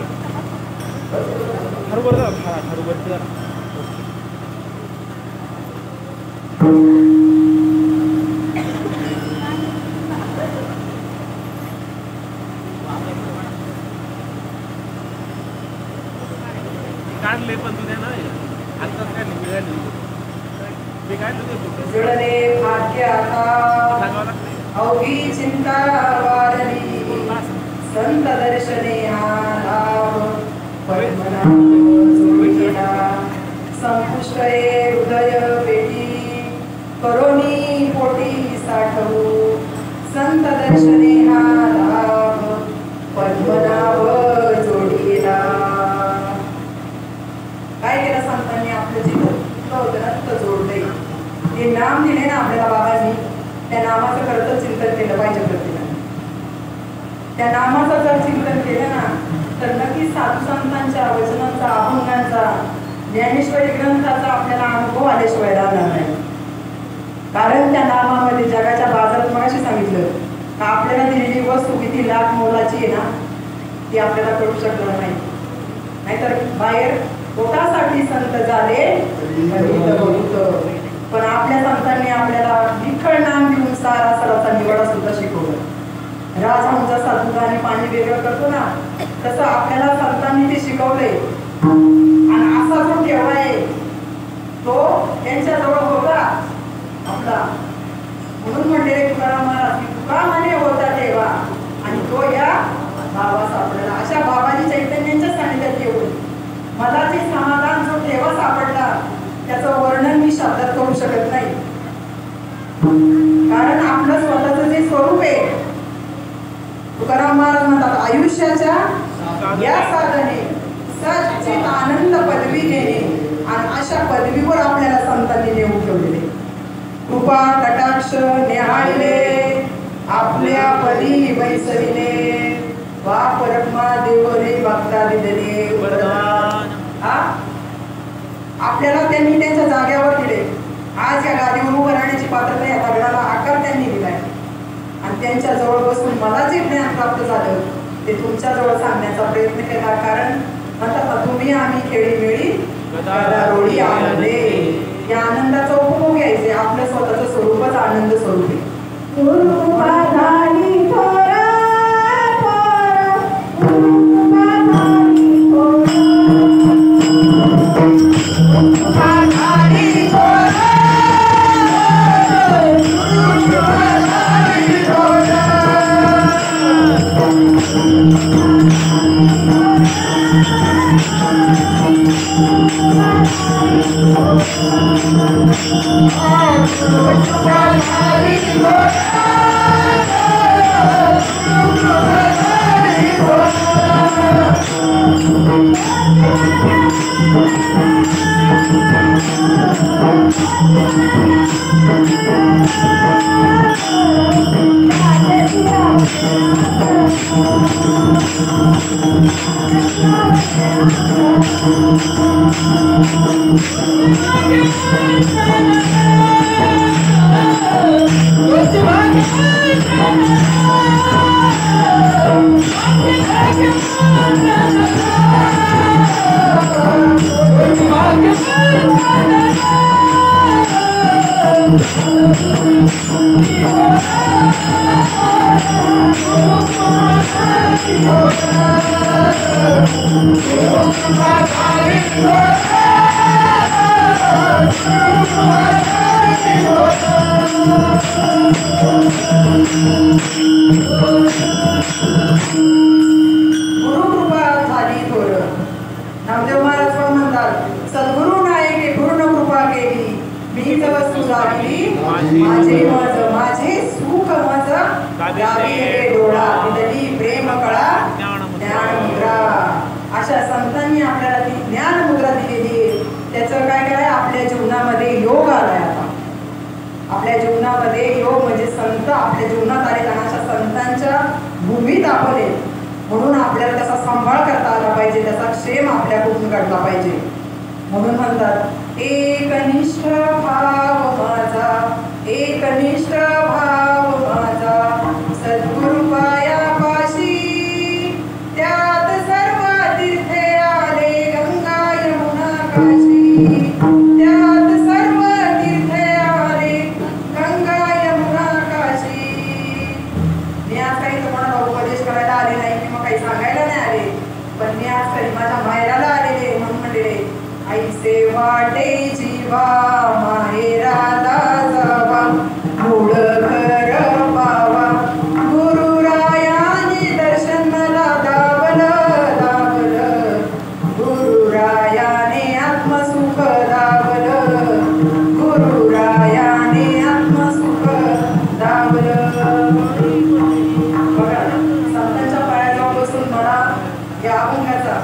हरभर हरभर काढले पण तुझ्या ना आत्ताच काय नाही मी काढलं जुळले भाग्य आता सांगावं लागतं अवघी चिंता वारली संत दर्शने आलाव पद्मनाभ जोडीला संपुष्टये हृदय पेटी करोनी पोटी साठवू संत दर्शने आलाव पद्मनाभ जोडीला. काय केलं संतांनी? आपलं जीवन ग्रंथ जोडले, ते नाम दिले ना आपल्याला बाबांनी, त्या नामाचं खरंच चिंतन केलं पाहिजे प्रत्येकाने. त्या नामाचं जर चिंतन केलं ना तर नक्कीच साधू संतांच्या वचनांचा, अभंगांचा, ज्ञानेश्वरी ग्रंथाचा आपल्याला अनुभव आल्याशिवाय राहणार नाही. कारण त्या नामामध्ये जगाच्या बाजारात मगाशी सांगितलं का आपल्याला दिलेली वस्तू किती लाख मोलाची आहे ना ती आपल्याला कळू शकणार नाही. नाहीतर बाहेर पोटासाठी संत झाले पण आपल्या संतांनी आपल्याला विठ्ठल नाम देऊन सारा सराचा निवडा सुद्धा शिकवलं. राजहंस जसा दुधाने पाणी वेगळं करतो ना तसं आपल्याला संतांनी ते शिकवले. आणि असा जो ठेवा आहे तो त्यांच्याजवळ होता आपला. म्हणून म्हणले तुकाराम महाराज की तुका म्हणे होता ठेवा आणि तो या बाबा सापडला. अशा बाबाजी चैतन्यांच्या सानिध्यात येऊन मला जे समाधान जो ठेवा सापडला त्याचं वर्णन मी शब्दात करू शकत नाही. कारण आपलं स्वतःचं जे स्वरूप आहे तुकाराम महाराज म्हणतात आयुष्याच्या या साधने सचित आनंद पदवी घेणे आणि अशा पदवीवर आपल्याला संतांनी नेऊन ठेवलेले. कृपा कटाक्ष न्याहाळले आपल्या पदी बैसविले वा परमा देवरे भक्ता दिले आपल्याला त्यांनी त्यांच्या जाग्यावर दिले. आज या गादीवर उभं राहण्याची पात्रता या दगडाला आकार त्यांनी दिलाय आणि त्यांच्या जवळ बसून मला जे ज्ञान प्राप्त झालं ते तुमच्या जवळ सांगण्याचा प्रयत्न केला. कारण म्हणतात तुम्ही आम्ही खेळी मिळी गदारोळी आनंदे. या आनंदाचा उपभोग घ्यायचे. आपलं स्वतःचं स्वरूपच आनंद स्वरूप आहे. गुरुबाधारी थोरा थोरा, गुरुबाधारी थोरा, गुरुबाधारी थोरा, गुरुबाधारी थोरा. गुरुकृपा झाली थोर. नामदेव महाराज पण म्हणतात, सद्गुरु नायके पूर्ण कृपा केली, मीच वस्तू लागली माझे मज, माझे सुख मज गावी रे डोळा, दिली प्रेम कळा ज्ञान मुद्रा. अशा संतांनी आपल्याला ती ज्ञान मुद्रा दिलेली आहे. त्याचं काय काय आपल्या जीवनामध्ये योग आलाय. आता आपल्या जीवनामध्ये योग म्हणजे संत आपल्या जीवनात आले. आणि अशा संतांच्या भूमीत आपण आहे. म्हणून आपल्याला त्याचा सांभाळ करता आला पाहिजे, त्याचा क्षेम आपल्याकडून घडला पाहिजे. म्हणून म्हणतात, एकनिष्ठ भाव माझा, एकनिष्ठ भाव माझा, सद्गुरु पायापाशी, त्यात सर्व तीर्थे आले गंगा यमुना काशी, त्यात सर्व तीर्थे आले गंगा यमुना काशी. मी आज काही तुम्हाला उपदेश करायला आले नाही किंवा काही सांगायला नाही आले, पण मी आज तरी माझ्या माहेराला आलेले. म्हणून म्हणले, ऐसे वाटे जीवा माहेराला जावा, मूळ घर पावा, गुरुरायाने दर्शन मला दावलं दावलं, गुरुरायाने आत्मसुख दावलं, गुरुरायाने आत्मसुख दावलं. बघा, संतांच्या पायाजवळ बसून म्हणा या अभंगाचा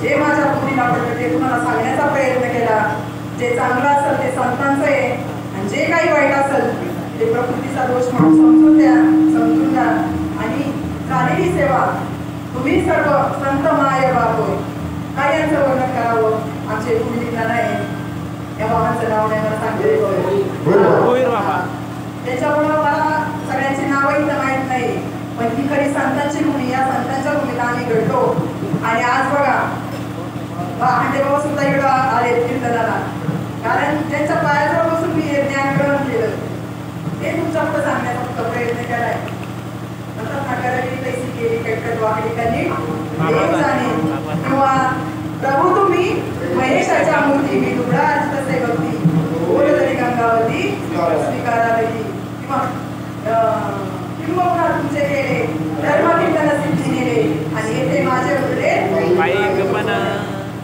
जे माझ्या बुद्धीला पडलं ते तुम्हाला सांगण्याचा प्रयत्न केला. जे चांगलं असेल ते संतांचं आहे, आणि जे काही वाईट असेल ते प्रकृतीचा दोष म्हणून समजून द्या. आणि झालेली सेवा तुम्ही सर्व संत माय बाप होय. काय यांचं वर्णन करावं, आमचे गुरुजींना नाही, या बाबांचं नाव नाही मला सांगते. त्याच्यामुळं मला सगळ्यांची नावं इथं माहीत नाही, पण ही खरी संतांची भूमी. या संतांच्या भूमीला आम्ही घडलो. आणि आज बघा, हांडे बाबा सुद्धा इकडं आले कीर्तनाला, कारण त्यांच्या पायाजवळ बसून मी हे ज्ञान ग्रहण केलं. हे तुमच्या पुढे सांगण्याचा फक्त प्रयत्न केलाय. म्हणतात ना, करावी तैसी केली कटकट वाकडी कनी देव जाणे, किंवा प्रभू तुम्ही महेशाच्या मूर्ती, मी तुकडा आज तसे भक्ती, बोल तरी गंगावती स्वीकारावती. किंवा तुमचे केले धर्म कीर्तन सिद्धी नेले, आणि येथे माझे उरले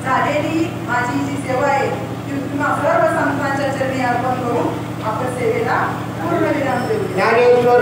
झालेली माझी जी सेवा आहे ती तुम्हा सर्व संतांच्या चरणी अर्पण करून आपण सेवेला पूर्ण विराम देऊ. Dnyaneshwar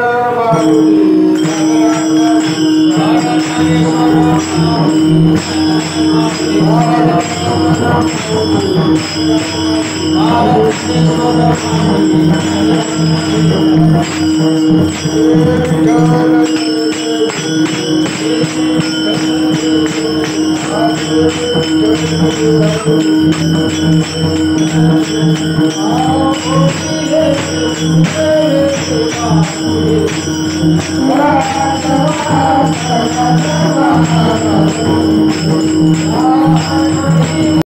Thank you.